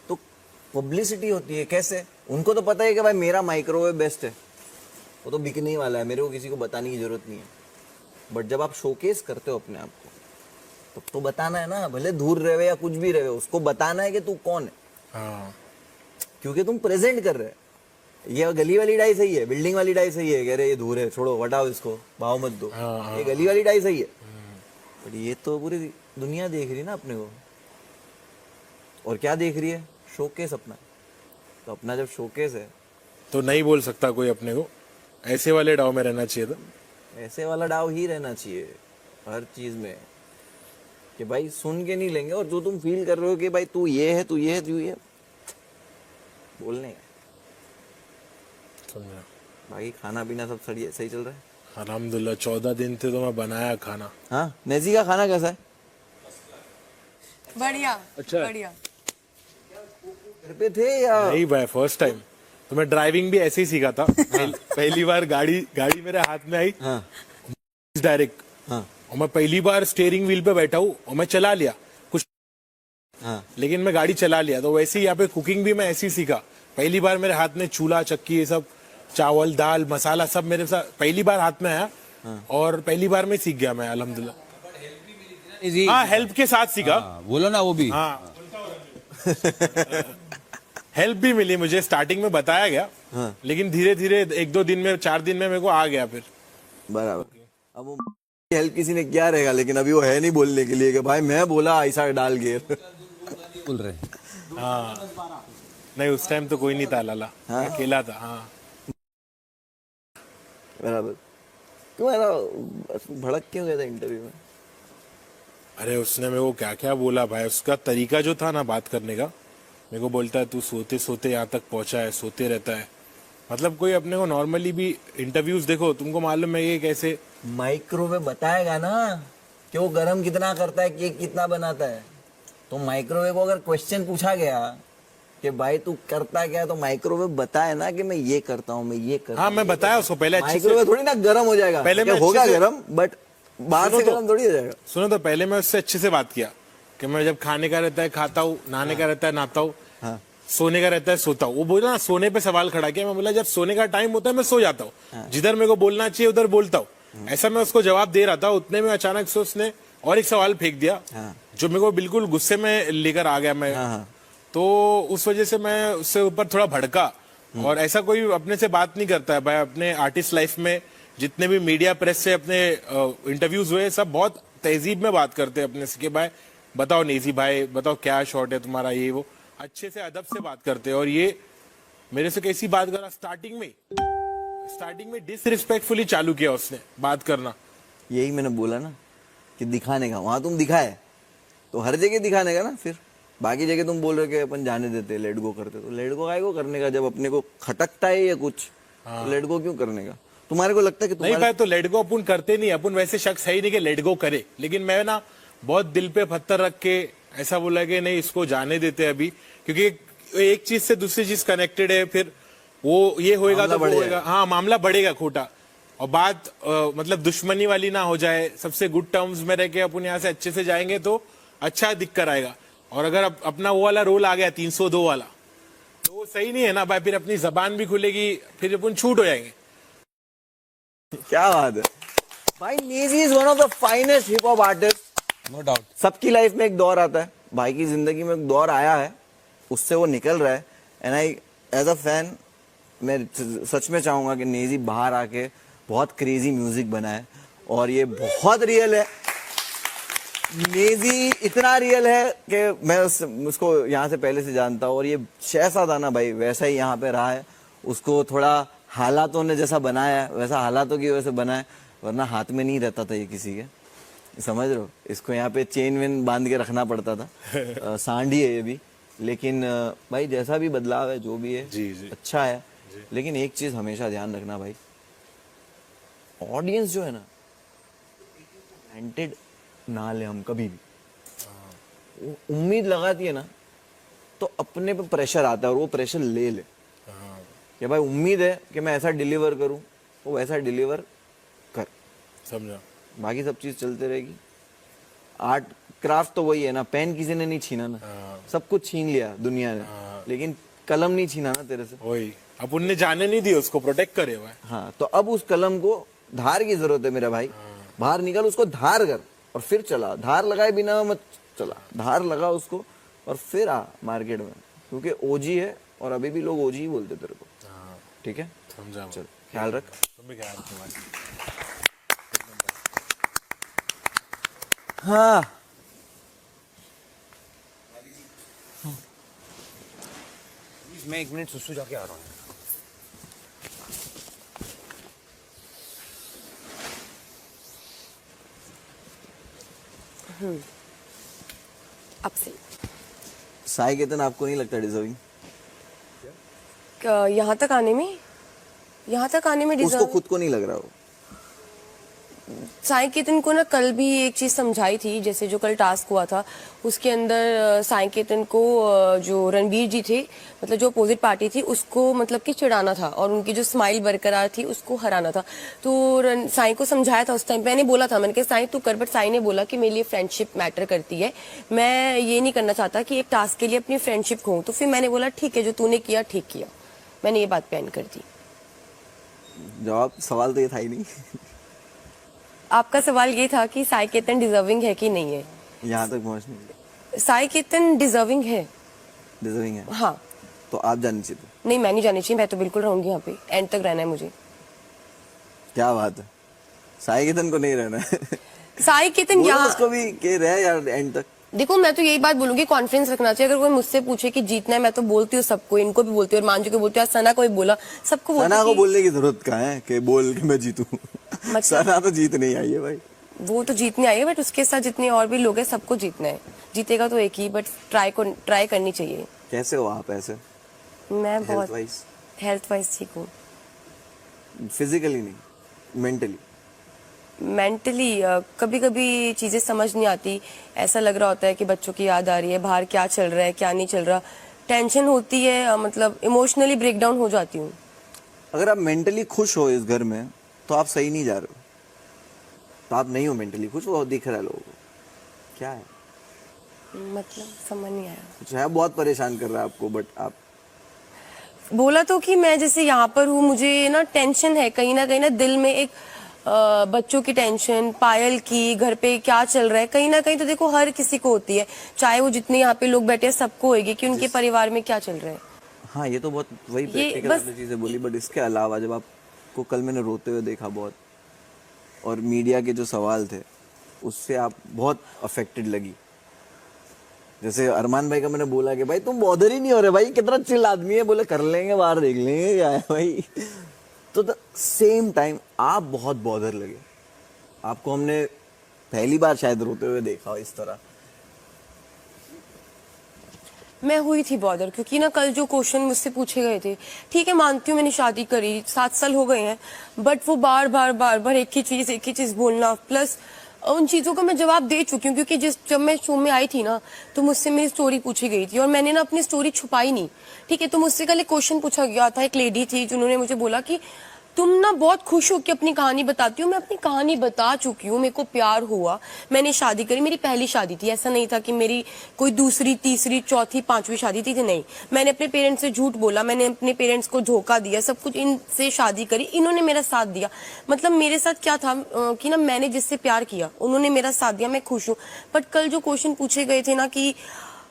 तो पब्लिसिटी होती है। कैसे? उनको तो पता है कि भाई मेरा माइक्रोवेव बेस्ट है, वो तो बिकने ही वाला है, मेरे को किसी को बताने की जरूरत नहीं है। बट जब आप शोकेस करते हो अपने आप को, तो बताना है ना, भले दूर रहे या कुछ भी रहे, उसको बताना है कि तू कौन है। हाँ, क्योंकि तुम प्रेजेंट कर रहे हो। ये गली वाली डाई सही है, बिल्डिंग वाली डाई सही है, कह रहे ये दूर है, छोड़ो, हटाओ इसको, भाव मत दो। ये गली वाली डाई सही है, बट ये तो पूरी दुनिया देख रही है ना अपने को। और क्या देख रही है? शोकेस अपना। तो अपना जब शोकेस है, तो नहीं बोल सकता कोई अपने को, ऐसे वाले डाव में रहना चाहिए था। ऐसे वाला डाव ही रहना चाहिए हर चीज में, कि भाई सुन के नहीं लेंगे। और जो तुम फील कर रहे हो कि भाई तू ये है, तू ये है, तू ये है, बोलने का। समझा? बाकी खाना पीना सब सही चल रहा है? अल्हम्दुलिल्लाह, 14 दिन थे तो मैं बनाया खाना। हाँ, नेजी का खाना कैसा है? बढ़िया। अच्छा। बढ़िया। घर पे थे या? नहीं भाई, फर्स्ट टाइम तो मैं ड्राइविंग भी ऐसे ही सीखा था। पहली बार गाड़ी मेरे हाथ में आई, हाँ। डायरेक्ट, हाँ। और मैं पहली बार स्टीयरिंग व्हील पे बैठा हूँ और मैं चला लिया कुछ, हाँ। लेकिन मैं गाड़ी चला लिया। तो वैसे ही यहाँ पे कुकिंग भी मैं ऐसे ही सीखा। पहली बार मेरे हाथ में चूल्हा, चक्की, ये सब, चावल, दाल, मसाला सब मेरे साथ पहली बार हाथ में आया। और पहली बार में सीख गया मैं, अल्हम्दुलिल्लाह। हाँ, हेल्प के साथ सीखा। बोलो ना वो भी। हाँ, हेल्प भी मिली मुझे, स्टार्टिंग में बताया गया। हाँ। लेकिन धीरे धीरे 1-2 दिन में, 4 दिन में मेरे को आ गया फिर। बराबर। अब वो हेल्प किसी ने क्या रहेगा, लेकिन अभी वो है नहीं बोलने के लिए कि भाई मैं बोला ऐसा डाल गियर। बोल रहे। हाँ, नहीं उस टाइम तो कोई नहीं था लाला, हाँ? अकेला था। हाँ, बराबर। क्यों ऐसा भड़क क्यों गया था इंटरव्यू में? अरे उसने मेरे को क्या क्या बोला भाई, उसका तरीका जो था ना बात करने का, मेरे को बोलता है तू सोते सोते यहाँ तक पहुंचा है, सोते रहता है। मतलब कोई अपने को नॉर्मली भी इंटरव्यूज देखो, तुमको मालूम है ये कैसे माइक्रोवेव बताएगा ना कि वो गर्म कितना करता है, केक कितना बनाता है। तो माइक्रोवेव को अगर क्वेश्चन पूछा गया कि भाई तू करता क्या है, तो माइक्रोवेव बताए ना कि मैं ये करता हूँ, मैं ये करता हूँ। हाँ, मैं बताया उसको पहले अच्छे से। माइक्रोवेव थोड़ी ना गर्म हो जाएगा, पहले मैं होगा अच्छे से- गर्म, बट बाहर से गर्म थोड़ी हो जाएगा। सुनो, तो पहले मैं उससे अच्छे से बात किया कि मैं जब खाने का रहता है खाता हूँ, नहाने का रहता है नहाता हूँ, हाँ। सोने का रहता है सोता हूँ। वो बोला ना, सोने पे सवाल खड़ा किया। मैं बोला जब सोने का टाइम होता है मैं सो जाता हूँ, जिधर मेरे को बोलना चाहिए उधर बोलता हूँ। ऐसा मैं उसको जवाब दे रहा था, उतने में अचानक से उसने और एक सवाल फेंक दिया, जो मेरे को बिल्कुल गुस्से में लेकर आ गया मैं। तो उस वजह से मैं उससे ऊपर थोड़ा भड़का। और ऐसा कोई अपने से बात नहीं करता है भाई। अपने आर्टिस्ट लाइफ में जितने भी मीडिया प्रेस से अपने इंटरव्यूज हुए, सब बहुत तहजीब में बात करते हैं अपने से कि भाई बताओ नेजी भाई, बताओ क्या शॉट है तुम्हारा, ये वो अच्छे से अदब से बात करते हैं। और ये मेरे से कैसी बात करा, स्टार्टिंग में डिसरिस्पेक्टफुली चालू किया उसने बात करना। यही मैंने बोला ना कि दिखाने का, वहां तुम दिखाए तो हर जगह दिखाने का ना, फिर बाकी जगह तुम बोल रहे हो कि अपन जाने देते, लेट गो करते, तो लेट गो को करने का जब अपने को खटकता है या कुछ, तो लेट गो क्यों करने का? तुम्हारे को लगता है कि नहीं भाई, तो लेट गो अपन करते नहीं, अपन वैसे शख्स है ही नहीं कि लेट गो करे। लेकिन मैं ना बहुत दिल पे पत्थर रख के ऐसा बोला कि नहीं, इसको जाने देते अभी, क्योंकि एक चीज से दूसरी चीज कनेक्टेड है। फिर वो ये होएगा तो वो होएगा, हाँ मामला बढ़ेगा खोटा, और बात मतलब दुश्मनी वाली ना हो जाए। सबसे गुड टर्म्स में रह के अपन यहाँ से अच्छे से जाएंगे तो अच्छा दिख कर आएगा। और अगर अपना वो वाला रोल आ गया 302 वाला, तो वो सही नहीं है ना भाई। फिर अपनी जबान भी खुलेगी, फिर अपन छूट हो जाएंगे। क्या बात है भाई। Naezy is one of the finest hip hop artist, no doubt. सबकी लाइफ में एक दौर आता है, भाई की जिंदगी में एक दौर आया है, उससे वो निकल रहा है। And I as a fan मैं सच में चाहूंगा कि नेजी बाहर आके बहुत क्रेजी म्यूजिक बनाए। और ये बहुत रियल है, नेजी इतना रियल है कि मैं उसको यहाँ से पहले से जानता हूँ। और ये शहसा था ना भाई, वैसा ही यहाँ पे रहा है। उसको थोड़ा हालातों ने जैसा बनाया है, वैसा हालातों की वजह से बना है, वरना हाथ में नहीं रहता था ये किसी के, समझ रहे हो। इसको यहाँ पे चेन वेन बांध के रखना पड़ता था। सांडी है ये भी, लेकिन भाई जैसा भी बदलाव है, जो भी है जी। अच्छा है। लेकिन एक चीज हमेशा ध्यान रखना भाई, ऑडियंस जो है ना, ग्रांटेड ना ले हम कभी भी। वो उम्मीद लगाती है ना, तो अपने पे प्रेशर आता है, और वो प्रेशर ले ले कि भाई उम्मीद है कि मैं ऐसा डिलीवर करूं, वो वैसा डिलीवर कर, समझा। बाकी सब चीज चलते रहेगी। आर्ट क्राफ्ट तो वही है ना, पेन किसी ने नहीं छीना ना, सब कुछ छीन लिया दुनिया ने, लेकिन कलम नहीं छीना ना तेरे से। वही, अब उनने जाने नहीं दिया, उसको प्रोटेक्ट करे हुआ है। हाँ, तो अब उस कलम को धार की जरूरत है मेरा भाई। बाहर निकल, उसको धार कर और फिर चला। धार लगाए बिना मत चला, धार लगा उसको और फिर आ मार्केट में, क्योंकि ओजी है और अभी भी लोग ओजी ही बोलते तेरे को। ठीक है, समझा। चल ख्याल रख। तुम भी ख्याल रखो भाई। हाँ, मैं 1 मिनट सुसु जाके आ रहा हूँ। अब से साई केतन आपको नहीं लगता डिजर्विंग? यहाँ तक आने में उसको डिजर्व। खुद को नहीं लग रहा हो? साई केतन को ना कल भी एक चीज समझाई थी, जैसे जो कल टास्क हुआ था उसके अंदर साई केतन को जो रणबीर जी थे, मतलब जो अपोजिट पार्टी थी, उसको मतलब कि चिढ़ाना था और उनकी जो स्माइल बरकरार थी उसको हराना था। तो साई को समझाया था उस टाइम, मैंने बोला था, मैंने कहा साई तू कर, बट साई ने बोला कि मेरे लिए फ्रेंडशिप मैटर करती है, मैं ये नहीं करना चाहता कि एक टास्क के लिए अपनी फ्रेंडशिप खो। तो फिर मैंने बोला ठीक है, जो तूने किया ठीक किया, मैंने ये बात प्लान कर दी। जवाब, सवाल तो ये था ही नहीं। आपका सवाल ये था कि साई केतन डिजर्विंग है कि नहीं है। यहाँ तक पहुँचने साई केतन डिजर्विंग है। डिजर्विंग है? हाँ। तो आप जानी चाहिए। नहीं, मैं नहीं जानी चाहिए, मैं तो बिल्कुल रहूंगी यहाँ पे, एंड तक रहना है मुझे। क्या बात है, साई केतन को नहीं रहना है? साई केतन बोलो यहाँ, उसको भी कि रहे यार एंड तक। देखो मैं तो यही बात बोलूंगी, कॉन्फिडेंस रखना चाहिए। अगर कोई मुझसे पूछे कि जीतना है, मैं तो बोलती हूँ सबको, इनको भी बोलती हूँ और मांझू को बोलती हूँ, सना को भी बोला, सबको बोलती सना को हूँ बोलने की जरूरत कहाँ है कि बोल के मैं जीतूं? मतलब- सना तो जीत नहीं आई है भाई। वो तो जीतने आई है, बट उसके साथ जितने और भी लोग हैं सबको जीतना है। जीतेगा तो एक ही, बट ट्राई करनी चाहिए। कैसे हो आप ऐसे? मैं बहुत वाइज, हेल्थ वाइज ठीक हूँ। फिजिकली नहीं, मेंटली? मेंटली कभी कभी चीजें समझ नहीं आती, ऐसा लग रहा होता है कि बच्चों की याद आ रही है, बाहर क्या चल रहा है क्या नहीं चल रहा, टेंशन होती है, मतलब इमोशनली ब्रेकडाउन हो जाती हूँ। अगर आप मेंटली खुश हो इस घर में तो आप सही नहीं जा रहे हो। तो आप नहीं हो मेंटली खुश, वो दिख रहा है लोगों को। क्या है मतलब समझ नहीं आया। कुछ है, बहुत परेशान कर रहा है आपको, बट आप बोला तो कि मैं जैसे यहाँ पर हूँ, मुझे ना टेंशन है कहीं ना दिल में, एक बच्चों की टेंशन, पायल की, घर पे क्या चल रहा है, कहीं ना कहीं तो देखो हर किसी को होती है, चाहे वो जितने यहाँ पे लोग बैठे हैं सबको होगी कि उनके परिवार में क्या चल रहा है। हाँ, ये तो बहुत वही प्रैक्टिकल आपने चीजें बोली, बट इसके अलावा जब आपको कल मैंने रोते हुए देखा बहुत, और मीडिया के जो सवाल थे उससे आप बहुत अफेक्टेड लगी, जैसे अरमान भाई का मैंने बोला कि भाई तुम बॉदर ही नहीं हो रहे भाई, कितना चिल आदमी है, बोले कर लेंगे बाहर देख लेंगे क्या है भाई। तो द सेम टाइम आप बहुत बॉदर लगे, आपको हमने पहली बार शायद रोते हुए देखा हो इस तरह। मैं हुई थी बॉदर क्योंकि ना कल जो क्वेश्चन मुझसे पूछे गए थे, ठीक है मानती हूँ मैंने शादी करी 7 साल हो गए हैं, बट वो बार बार एक ही चीज बोलना, प्लस उन चीजों का मैं जवाब दे चुकी हूँ क्योंकि जब मैं शो में आई थी ना तो मुझसे मेरी स्टोरी पूछी गई थी और मैंने ना अपनी स्टोरी छुपाई नहीं, ठीक है। तो मुझसे कल एक क्वेश्चन पूछा गया था, एक लेडी थी जिन्होंने मुझे बोला कि तुम ना बहुत खुश हो कि अपनी कहानी बताती हो। मैं अपनी कहानी बता चुकी हूँ, मेरे को प्यार हुआ, मैंने शादी करी, मेरी पहली शादी थी, ऐसा नहीं था कि मेरी कोई दूसरी तीसरी चौथी पांचवी शादी थी नहीं। मैंने अपने पेरेंट्स से झूठ बोला, मैंने अपने पेरेंट्स को धोखा दिया, सब कुछ इनसे शादी करी, इन्होंने मेरा साथ दिया। मतलब मेरे साथ क्या था कि ना मैंने जिससे प्यार किया उन्होंने मेरा साथ दिया, मैं खुश हूँ। बट कल जो क्वेश्चन पूछे गए थे ना कि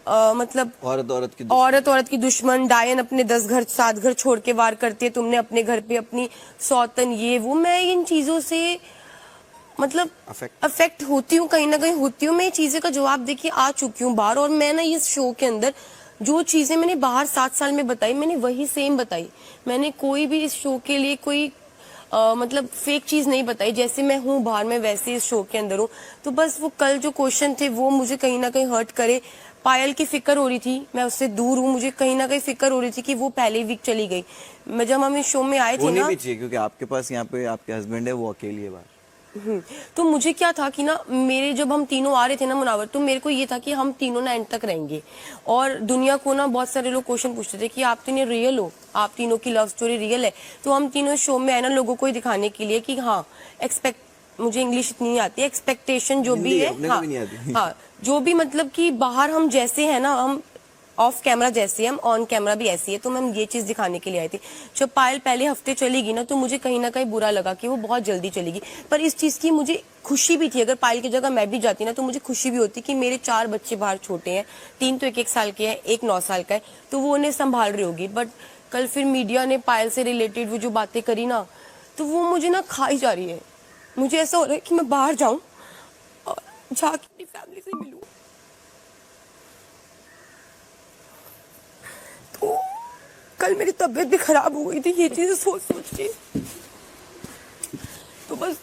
मतलब औरत की दुश्मन, डायन अपने 10 घर 7 घर छोड़ के वार करती है, तुमने अपने घर पे अपनी सौतन, ये वो, मैं इन चीजों से मतलब अफेक्ट होती हूँ, कहीं ना कहीं होती हूँ। मैं ये चीजें का जवाब देके आ चुकी हूँ बाहर, और मैं ना इस शो के अंदर जो चीजें मैंने बाहर 7 साल में बताई मैंने वही सेम बताई। मैंने कोई भी इस शो के लिए कोई मतलब फेक चीज नहीं बताई, जैसे मैं हूँ बाहर में वैसे इस शो के अंदर हूँ। तो बस वो कल जो क्वेश्चन थे वो मुझे कहीं ना कहीं हर्ट करे। पायल की फिक्र हो रही थी, मैं उससे दूर हूँ, मुझे कहीं ना कहीं फिक्र हो रही थी कि वो पहले वीक चली गई। मैं जब हम इस शो में आए थे ना, भी चाहिए क्योंकि आपके पास यहाँ पे आपके हस्बैंड है, वो अकेली है बाहर। तो मुझे क्या था कि ना मेरे जब हम तीनों आ रहे थे ना मुनावर, तो मेरे को ये था कि हम तीनों ना एंड तक रहेंगे। और दुनिया को ना बहुत सारे लोग क्वेश्चन पूछते थे कि आप तीनों रियल हो, आप तीनों की लव स्टोरी रियल है। तो हम तीनों शो में आए ना लोगों को दिखाने के लिए कि हाँ मुझे इंग्लिश इतनी नहीं आती, एक्सपेक्टेशन जो भी है, हाँ जो भी मतलब कि बाहर हम जैसे हैं ना, हम ऑफ कैमरा जैसे हम ऑन कैमरा भी ऐसी है। तो मैं ये चीज दिखाने के लिए आई थी। जब पायल पहले हफ्ते चलेगी ना तो मुझे कहीं ना कहीं बुरा लगा कि वो बहुत जल्दी चलेगी, पर इस चीज की मुझे खुशी भी थी। अगर पायल की जगह मैं भी जाती ना तो मुझे खुशी भी होती कि मेरे 4 बच्चे बाहर छोटे हैं, 3 तो 1-1 साल के हैं, 1 9 साल का है, तो वो उन्हें संभाल रही होगी। बट कल फिर मीडिया ने पायल से रिलेटेड वो जो बातें करी ना, तो वो मुझे ना खाई जा रही है। मुझे ऐसा हो रहा है कि मैं बाहर जाऊं और जाके अपनी फैमिली से मिलूं। तो कल मेरी तबीयत भी खराब हो गई थी ये चीजें सोच के। तो बस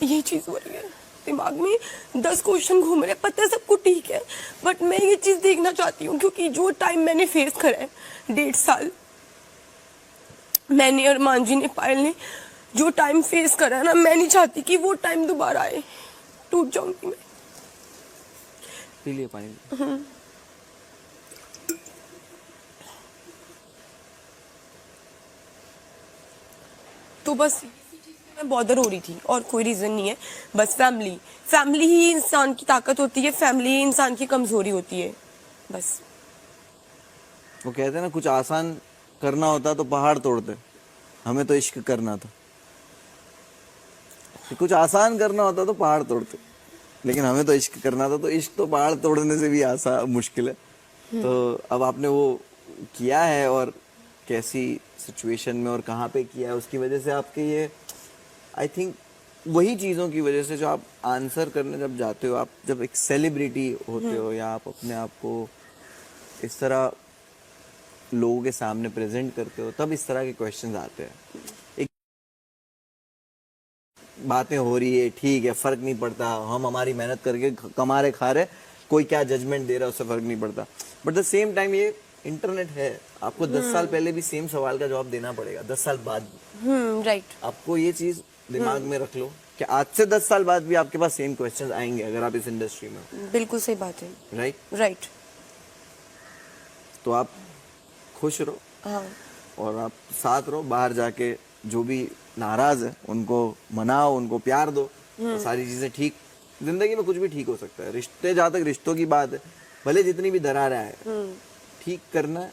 ये चीज हो रही है दिमाग में, 10 क्वेश्चन घूम रहे, पता है सब कुछ ठीक है, बट मैं ये चीज देखना चाहती हूँ क्योंकि जो टाइम मैंने फेस करा है 1.5 साल, मैंने और मांझी ने, पायल ने जो टाइम फेस करा है ना, मैं नहीं चाहती कि वो टाइम दोबारा आए। टूट जाऊंगी मैं। पी लिए पानी। तो बस मैं बॉदर हो रही थी और कोई रीजन नहीं है। बस फैमिली ही इंसान की ताकत होती है, फैमिली ही इंसान की कमजोरी होती है। बस वो कहते हैं ना, कुछ आसान करना होता तो पहाड़ तोड़ते, हमें तो इश्क करना था। कुछ आसान करना होता तो पहाड़ तोड़ते, लेकिन हमें तो इश्क करना था, तो इश्क तो पहाड़ तोड़ने से भी आसान मुश्किल है। तो अब आपने वो किया है, और कैसी सिचुएशन में और कहाँ पे किया है, उसकी वजह से आपके ये आई थिंक वही चीज़ों की वजह से जो आप आंसर करने जब जाते हो, आप जब एक सेलिब्रिटी होते हो या आप अपने आप को इस तरह लोगों के सामने प्रेजेंट करते हो, तब इस तरह के क्वेश्चंस आते हैं। एक बातें हो रही है, ठीक है, फर्क नहीं पड़ता, हम हमारी मेहनत करके कमा रहे खा रहे, कोई क्या जजमेंट दे रहा है उससे फर्क नहीं पड़ता। बट द सेम टाइम ये इंटरनेट है, आपको 10 साल पहले भी सेम सवाल का जवाब देना पड़ेगा, 10 साल बाद भी। राइट। आपको ये चीज दिमाग में रख लो कि आज से 10 साल बाद भी आपके पास सेम क्वेश्चंस आएंगे अगर आप इस इंडस्ट्री में हो। बिल्कुल सही बात है। राइट। तो आप खुश रहो, हाँ। और आप साथ रहो, बाहर जाके जो भी नाराज है उनको मनाओ, उनको प्यार दो, तो सारी चीजें ठीक, जिंदगी में कुछ भी ठीक हो सकता है। रिश्ते, जहाँ तक रिश्तों की बात है, भले जितनी भी दरार आए, ठीक करना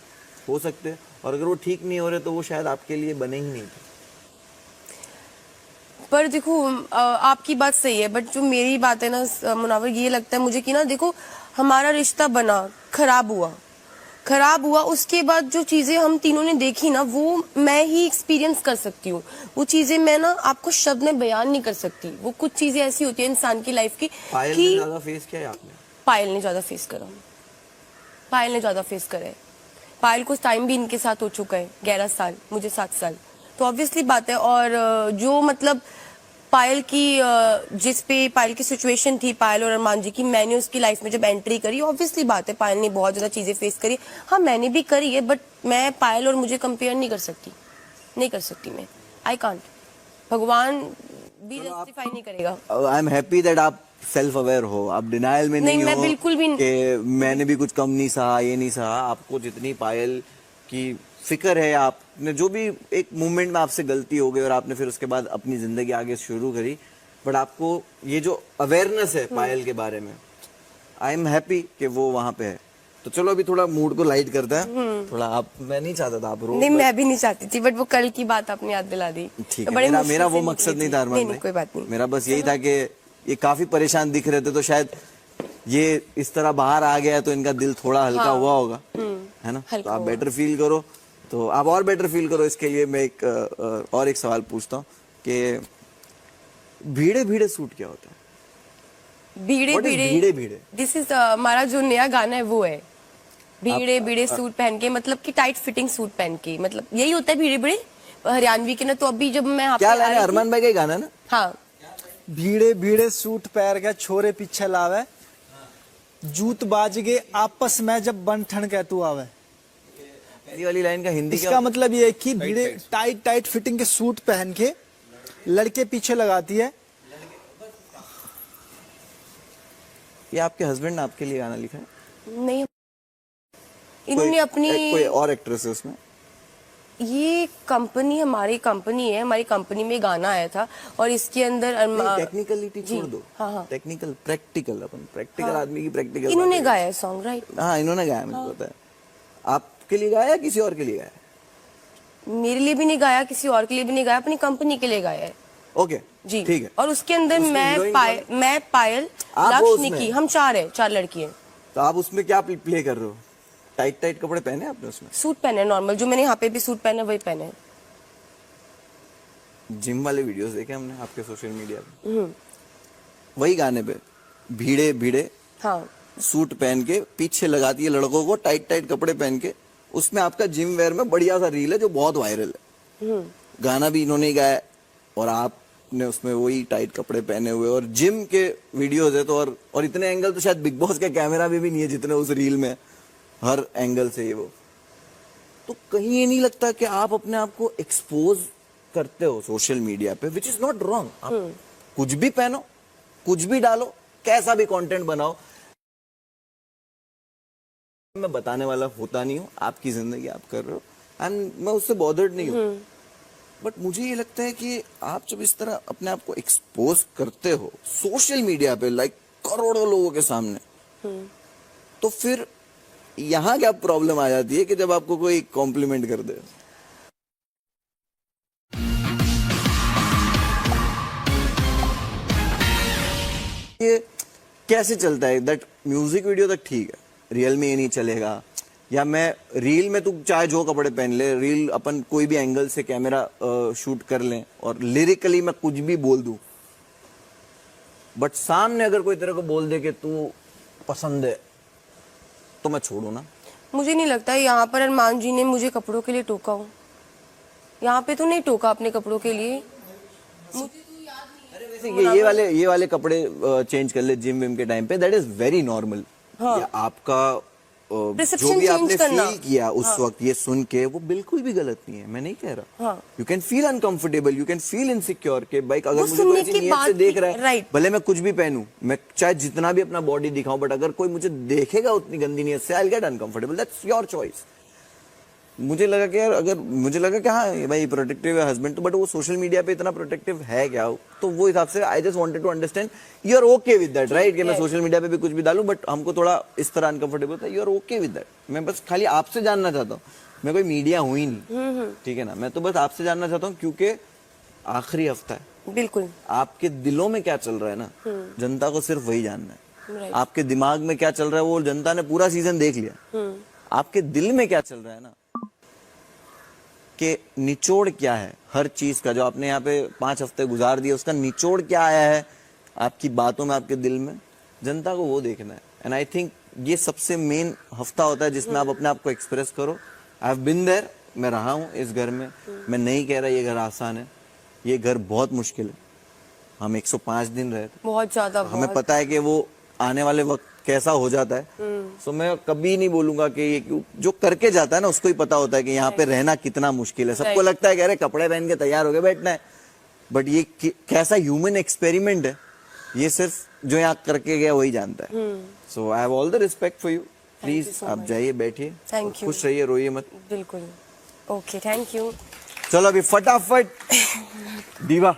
हो सकते हैं, और अगर वो ठीक नहीं हो रहे तो वो शायद आपके लिए बने ही नहीं थे। पर देखो आपकी बात सही है, बट जो मेरी बात है ना मुनावर, ये लगता है मुझे कि ना देखो, हमारा रिश्ता बना, खराब हुआ, उसके बाद जो चीजें हम तीनों ने देखी ना, वो मैं ही एक्सपीरियंस कर सकती हूँ। वो चीजें मैं ना आपको शब्द में बयान नहीं कर सकती। वो कुछ चीजें ऐसी होती है इंसान की लाइफ की। पायल ने ज्यादा फेस किया है आपने? पायल ने ज्यादा फेस करा। पायल ने ज्यादा फेस करे। पायल कुछ टाइम भी इनके साथ हो चुका है, 11 साल, मुझे 7 साल, तो ऑब्वियसली बात है। और जो मतलब पायल की जिस पे पायल की सिचुएशन थी, पायल और अरमान जी की, मैंने उसकी लाइफ में जब एंट्री करी, ऑब्वियसली बात है पायल ने बहुत ज्यादा चीजें फेस करी। हाँ मैंने भी करी है, बट मैं पायल और मुझे कंपेयर नहीं कर सकती, नहीं कर सकती मैं, आई कांट। भगवान भी जस्टिफाई नहीं करेगा। आई एम हैप्पी दैट आप सेल्फ अवेयर हो, आप डिनायल में नहीं मैं हो बिल्कुल भी कि मैंने भी कुछ कम नहीं सहा, ये नहीं सहा। आपको जितनी पायल की फिक्र है, आपने जो भी एक मोमेंट में आपसे गलती हो गई और आपने फिर उसके बाद अपनी जिंदगी आगे शुरू करी, बट आपको ये जो अवेयरनेस है पायल के बारे में, आई एम हैप्पी कि वो वहां पे है। तो चलो अभी थोड़ा मूड को लाइट करते हैं थोड़ा। आप, मैं नहीं चाहता था आप रो, नहीं मैं भी नहीं चाहती थी, बट वो कल की बात आपने याद दिला दी। ठीक तो है, बड़े मेरा मुश्किल मेरा से वो निकली मकसद थी। नहीं था अरमान नहीं, भाई, नहीं कोई बात नहीं। मेरा बस यही था कि ये काफी परेशान दिख रहे थे, तो शायद ये इस तरह बाहर आ गया तो इनका दिल थोड़ा हल्का हुआ होगा, है ना? तो हल्का आप हुआ। बेटर फील करो, तो आप और बेटर फील करो। इसके लिए मैं एक सवाल पूछता हूँ कि भीड़े भीड़े सूट क्या होता है? भीड़े What is भीड़े भीड़े भीड़े? दिस इज हमारा जो नया गाना है वो है भीड़े भीड़े सूट पहन के, मतलब कि टाइट फिटिंग सूट पहन के, मतलब यही होता है भीड़े भीड़े हरियाणवी के ना। तो अभी जब मैं यहाँ पे क्या आ लाइन है? रही थी- अरमान भाई का ही गाना है ना? हाँ भीड़े भीड़े सूट पैर के छोरे पीछे लावे, जूत बाज गे आपस में जब बन ठन के तू आवे। ये वाली लाइन का हिंदी इसका क्या? मतलब ये है कि भीड़े टाइट टाइट फिटिंग के सूट पहन के लड़के पीछे लगाती है। ये आपके हस्बैंड ने आपके लिए गाना लिखा है? नहीं, इन्होंने अपनी कोई और एक्ट्रेस है उसमें? ये कंपनी, हमारी कंपनी है, हमारी कंपनी में गाना आया था और इसके अंदर टेक्निकलिटी छोड़ दो, हाँ। टेक्निकल प्रैक्टिकल, अपन प्रैक्टिकल आदमी की प्रैक्टिकल। इन्होंने गाया है सॉन्ग, राइट? हाँ इन्होंने गाया, मुझे पता है। आपके लिए गाया या किसी और के लिए गाया? मेरे लिए भी नहीं गाया, किसी और के लिए भी नहीं गाया, अपनी कंपनी के लिए गाया है। ओके जी ठीक है। और उसके अंदर उसमें मैं heroine पायल, आप हो लक्ष्य, उसमें? निकी, हम 4 है, 4 लड़की हैं। तो आप उसमें क्या प्ले कर रहे हो? टाइट टाइट कपड़े पहने आपने उसमें? सूट पहने नॉर्मल, जो मैंने यहाँ पे भी सूट पहने वही पहने। जिम वाले वीडियोस देखे हमने आपके सोशल मीडिया पे, वही गाने पे भीड़े भीड़े हाँ सूट पहन के पीछे लगाती है लड़कों को, टाइट टाइट कपड़े पहन के। उसमें आपका जिम वेयर में बढ़िया सा रील है जो बहुत वायरल है। गाना भी इन्होंने ही गाया है और आपने उसमें वही टाइट कपड़े पहने हुए और जिम के वीडियोस है। तो और इतने एंगल तो शायद बिग बॉस के कैमरा में भी नहीं है जितने उस रील में, हर एंगल से ये वो। तो कहीं ये नहीं लगता कि आप अपने आप को एक्सपोज करते हो सोशल मीडिया पे, विच इज नॉट रॉन्ग। आप कुछ भी पहनो, कुछ भी डालो, कैसा भी कंटेंट बनाओ, मैं बताने वाला होता नहीं हूँ, आपकी जिंदगी आप कर रहे हो एंड मैं उससे बॉदर्ड नहीं हूँ। बट मुझे ये लगता है कि आप जब इस तरह अपने आप को एक्सपोज करते हो सोशल मीडिया पे, लाइक करोड़ों लोगों के सामने, तो फिर यहाँ क्या प्रॉब्लम आ जाती है कि जब आपको कोई कॉम्प्लीमेंट कर दे। ये कैसे चलता है? दैट म्यूजिक वीडियो तक ठीक है, रियल में ये नहीं चलेगा। या मैं रील में तू चाहे जो कपड़े पहन ले, रील अपन कोई भी एंगल से कैमरा शूट कर लें और लिरिकली मैं कुछ भी बोल दूं, बट सामने अगर कोई तेरे को बोल दे कि तू पसंद है, तो मैं छोड़ू ना। मुझे नहीं लगता यहाँ पर अरमान जी ने मुझे कपड़ों के लिए टोका हो। यहाँ पे तो नहीं टोका अपने कपड़ों के लिए। ये वाले कपड़े चेंज कर ले जिम विम के टाइम पे, दैट इज वेरी नॉर्मल। आपका जो Perception भी change आपने करना। फील किया उस वक्त, ये सुन के वो बिल्कुल भी गलत नहीं है, मैं नहीं कह रहा। You can feel uncomfortable, you can feel insecure के भाई अगर वो मुझे सुनने कोई ऐसी की नीयत से बात देख की- रहा है, right। भले मैं कुछ भी पहनूं, मैं चाहे जितना भी अपना बॉडी दिखाऊं, बट अगर कोई मुझे देखेगा उतनी गंदी नीयत से, I will get uncomfortable, that's your choice. मुझे लगा कि यार, अगर मुझे लगा कि हाँ ये भाई प्रोटेक्टिव है हस्बैंड, तो बट वो सोशल मीडिया पे इतना प्रोटेक्टिव है क्या? तो वो हिसाब से I just wanted to understand you are okay with that, right? कि मैं सोशल मीडिया पे भी कुछ भी डालूं, बट हमको थोड़ा इस तरह अनकंफर्टेबल था। You are okay with that. मैं बस खाली आपसे जानना चाहता हूँ, मैं कोई मीडिया हुई नहीं, ठीक है ना? मैं तो बस आपसे जानना चाहता हूँ क्योंकि आखिरी हफ्ता है, बिल्कुल आपके दिलों में क्या चल रहा है ना, जनता को सिर्फ वही जानना है। Right। आपके दिमाग में क्या चल रहा है वो जनता ने पूरा सीजन देख लिया। आपके दिल में क्या चल रहा है ना, कि निचोड़ क्या है हर चीज का, जो आपने यहाँ पे 5 हफ्ते गुजार दिए, उसका निचोड़ क्या आया है आपकी बातों में, आपके दिल में, जनता को वो देखना है। एंड आई थिंक ये सबसे मेन हफ्ता होता है जिसमें आप अपने आप को एक्सप्रेस करो। आई हैव बीन देयर, मैं रहा हूँ इस घर में। मैं नहीं कह रहा ये घर आसान है, ये घर बहुत मुश्किल है। हम 105 दिन रहे थे, बहुत ज्यादा, हमें बहुत। पता है कि वो आने वाले वक्त कैसा हो जाता है। सो मैं कभी नहीं बोलूंगा कि ये जो करके जाता है ना उसको ही पता होता है कि यहाँ पे रहना कितना मुश्किल है। सबको लगता है कि अरे कपड़े पहन के तैयार हो गए बैठना है, बट ये कैसा ह्यूमन एक्सपेरिमेंट है ये सिर्फ जो यहाँ करके गया वही जानता है। So I have all the respect for you. Please so आप much. जाइए, बैठिए, Thank you. खुश रहिए, रोइए मत। बिल्कुल। Okay, thank you. चलो अभी फटाफट दीवा।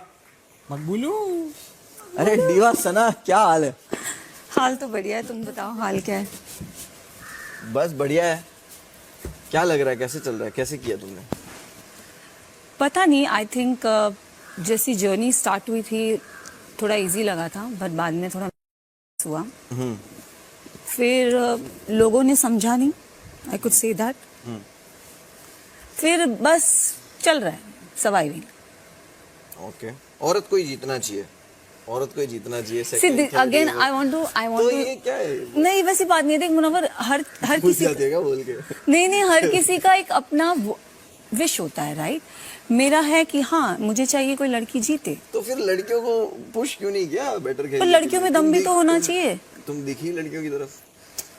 मकबूलू। अरे दीवा सना, क्या हाल है? हाल तो बढ़िया है, तुम बताओ हाल क्या है? बस बढ़िया है। क्या लग रहा है, कैसे चल रहा है, कैसे किया तुमने? पता नहीं, आई थिंक जैसी जर्नी स्टार्ट हुई थी थोड़ा इजी लगा था, बट बाद में थोड़ा हुआ। फिर लोगों ने समझा नहीं, आई कुड से दैट। फिर बस चल रहा है, सर्वाइविंग। ओके, औरत को ही जीतना चाहिए, औरत को ही जीतना चाहिए। See again I want to तो ये क्या है? नहीं, वैसी बात नहीं है। देख मुनव्वर, हर किसी जाते क्या बोल के? नहीं, हर किसी का एक अपना विश होता है, राइट? मेरा है कि हाँ, मुझे चाहिए कोई लड़की जीते। तो फिर लड़कियों को पुश क्यों नहीं किया बेटर खेलने पर के लड़कियों लिए? में दम भी तुम तो होना तुम- चाहिए। तुम दिखी लड़कियों की तरफ,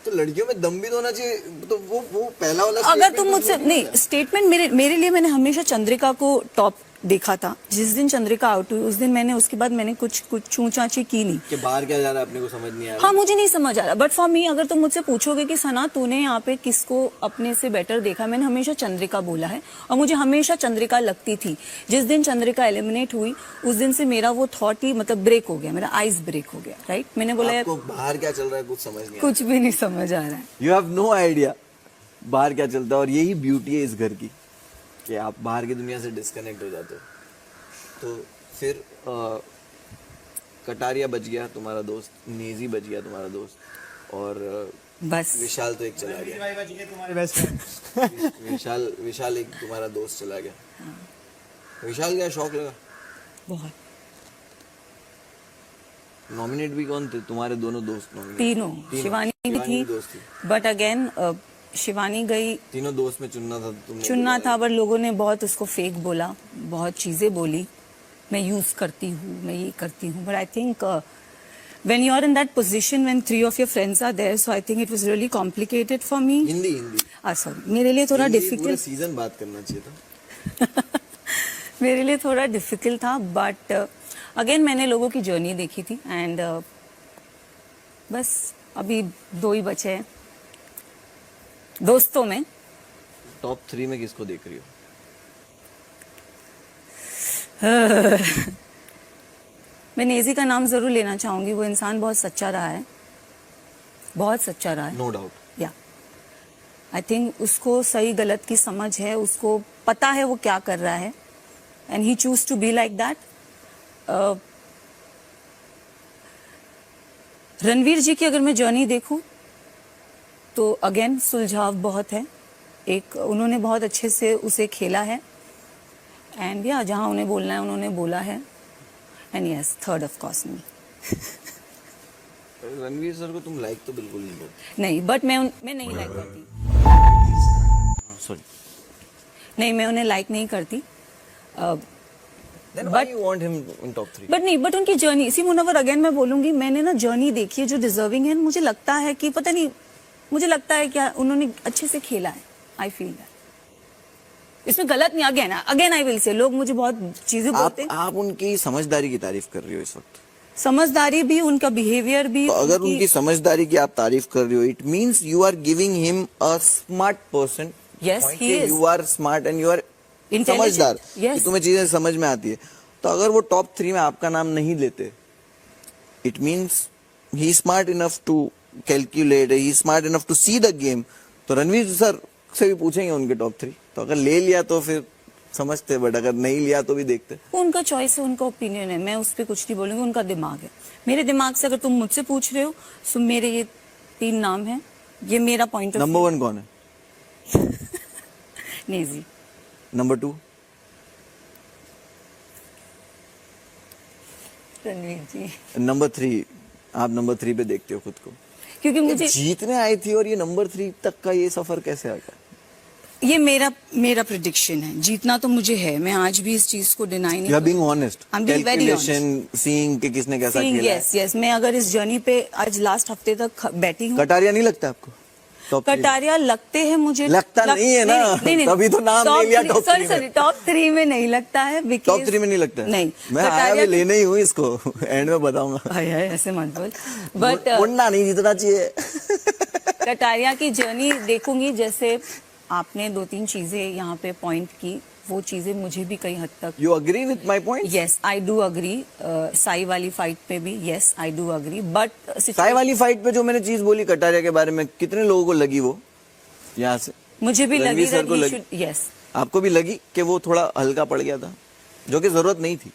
तो लड़कियों में दम भी तो होना चाहिए। तो वो पहला वाला अगर statement तुम तो मुझसे झूठ नहीं, है। स्टेटमेंट मेरे लिए, मैंने हमेशा चंद्रिका को टॉप देखा था। जिस दिन चंद्रिका आउट हुई उस दिन मैंने, उसके बाद मैंने कुछ चूचाची की नहीं। कि बाहर क्या जा रहा है अपने को समझ नहीं आ रहा। हाँ, मुझे नहीं समझ आ रहा, बट फॉर मी अगर तुम मुझसे पूछोगे कि सना तूने यहाँ पे किसको अपने से बेटर देखा, मैंने हमेशा चंद्रिका बोला है और मुझे हमेशा चंद्रिका लगती थी। जिस दिन चंद्रिका एलिमिनेट हुई उस दिन से मेरा वो थॉट ही मतलब ब्रेक हो गया, मेरा आइस ब्रेक हो गया, राइट? मैंने बोला यार आपको बाहर क्या चल रहा है कुछ समझ नहीं कुछ भी नहीं समझ आ रहा है। यू हैव नो आइडिया बाहर क्या चलता है। और यही ब्यूटी है इस घर की कि आप बाहर की दुनिया से डिस्कनेक्ट हो जाते हो। तो फिर कटारिया बच गया तुम्हारा दोस्त, नेजी बच गया तुम्हारा दोस्त, और बस विशाल तो एक चला गया। तुम्हारे बेस्ट फ्रेंड। विशाल एक तुम्हारा दोस्त चला गया। विशाल क्या शौक लगा? बहुत, नॉमिनेट भी कौन थे तुम्हारे? दोनों दोस्त नॉमिनेट? तीनों। शिवानी भी थी, दोस्त थी। बट अगेन शिवानी गई। तीनों दोस्त में चुनना था तुमने? चुनना था, पर लोगों ने बहुत उसको फेक बोला, बहुत चीजें बोली, मैं यूज करती हूँ, मैं ये करती हूँ। But I think when you are in that position when 3 of your friends are there, so I think it was really complicated for me. Hindi sorry, मेरे लिए थोड़ा पूरा डिफिकल्ट, सीजन बात करना चाहिए था। मेरे लिए थोड़ा डिफिकल्ट था, बट अगेन मैंने लोगों की जर्नी देखी थी एंड बस अभी 2 ही बचे हैं दोस्तों में। टॉप 3 में किसको देख रही हो? मैं नेजी का नाम जरूर लेना चाहूंगी, वो इंसान बहुत सच्चा रहा है, बहुत सच्चा रहा है। No doubt. Yeah I think उसको सही गलत की समझ है, उसको पता है वो क्या कर रहा है and he choose to be like that. Ranveer ji की अगर मैं जर्नी देखूं तो अगेन सुलझाव बहुत है, एक उन्होंने बहुत अच्छे से उसे खेला है एंड या जहां उन्हें बोलना है उन्होंने बोला है। And yes, third of course me. Ranveer sir को तुम लाइक तो बिल्कुल नहीं करते। नहीं, बट मैं नहीं लाइक करती, सॉरी, नहीं मैं उन्हें लाइक नहीं करती। Then why you want him in top 3? But नहीं, बट उनकी जर्नी, इसी मुनव्वर अगेन मैं बोलूंगी, मैंने ना जर्नी देखी है जो डिजर्विंग है। मुझे लगता है कि पता नहीं, मुझे लगता है कि उन्होंने अच्छे से खेला है। आई फील दैट इसमें गलत नहीं। अगेन आई विल से, लोग मुझे बहुत चीजें बोलते हैं। आप उनकी समझदारी की तारीफ कर रही हो इस वक्त। समझदारी भी, उनका बिहेवियर भी। तो अगर उनकी समझदारी की आप तारीफ कर रही हो, it means you are giving him a smart person. Yes, he is. You are smart and you are Intelligent, समझदार, yes. कि तुम्हें चीजें समझ में आती है। तो अगर वो टॉप 3 में आपका नाम नहीं लेते, it means he smart enough to calculate, he smart enough to see the game. तो रणवीर सर से भी पूछेंगे उनके टॉप 3। तो अगर ले लिया तो फिर समझते, बट अगर नहीं लिया तो भी देखते। वो उनका चॉइस है, उनका ओपिनियन है, मैं उस पर कुछ नहीं बोलूंगी, उनका दिमाग है। मेरे दिमाग से अगर तुम मुझसे पूछ रहे हो तो मेरे ये 3 नाम हैं, ये मेरा पॉइंट ऑफ नंबर 1 कौन है? नेजी। नंबर 2? रणवीर जी। नंबर 3? आप नंबर 3 पे देखते हो खुद को? क्योंकि मुझे जीतने आई थी और ये नंबर 3 तक का ये सफर कैसे आ गया? ये मेरा प्रिडिक्शन है, जीतना तो मुझे है, मैं आज भी इस चीज को डिनाई नहीं you are being honest, I'm being very calculation seeing कि किसने कैसा खेला है। यस मैं अगर इस जर्नी पे आज लास्ट हफ्ते तक बैठी हूँ, कटारिया नहीं लगता आपको? Top 3? कटारिया लगते हैं मुझे, लगता नहीं है ना, तभी तो नाम ले लिया top 3 में। सॉरी टॉप 3 में नहीं लगता है, टॉप 3 में नहीं लगता है? नहीं, मैं आया भी लेने ही हूँ इसको, एंड में बताऊंगा। हाय ऐसे मत बोल, बट मुन्ना नहीं जीतना चाहिए। कटारिया की जर्नी देखूंगी, जैसे आपने 2-3 चीजें यहाँ पे पॉइंट की, वो चीजें मुझे भी कई हद तक you agree with my point? Yes I do agree. Sai वाली फाइट पे भी yes I do agree, but Sai वाली फाइट पे जो मैंने चीज बोली कटारिया के बारे में, कितने लोगों को लगी वो यहाँ से? मुझे भी रणवीर लगी सर को लगी? यस आपको भी लगी कि वो थोड़ा हल्का पड़ गया था, जो कि जरूरत नहीं थी?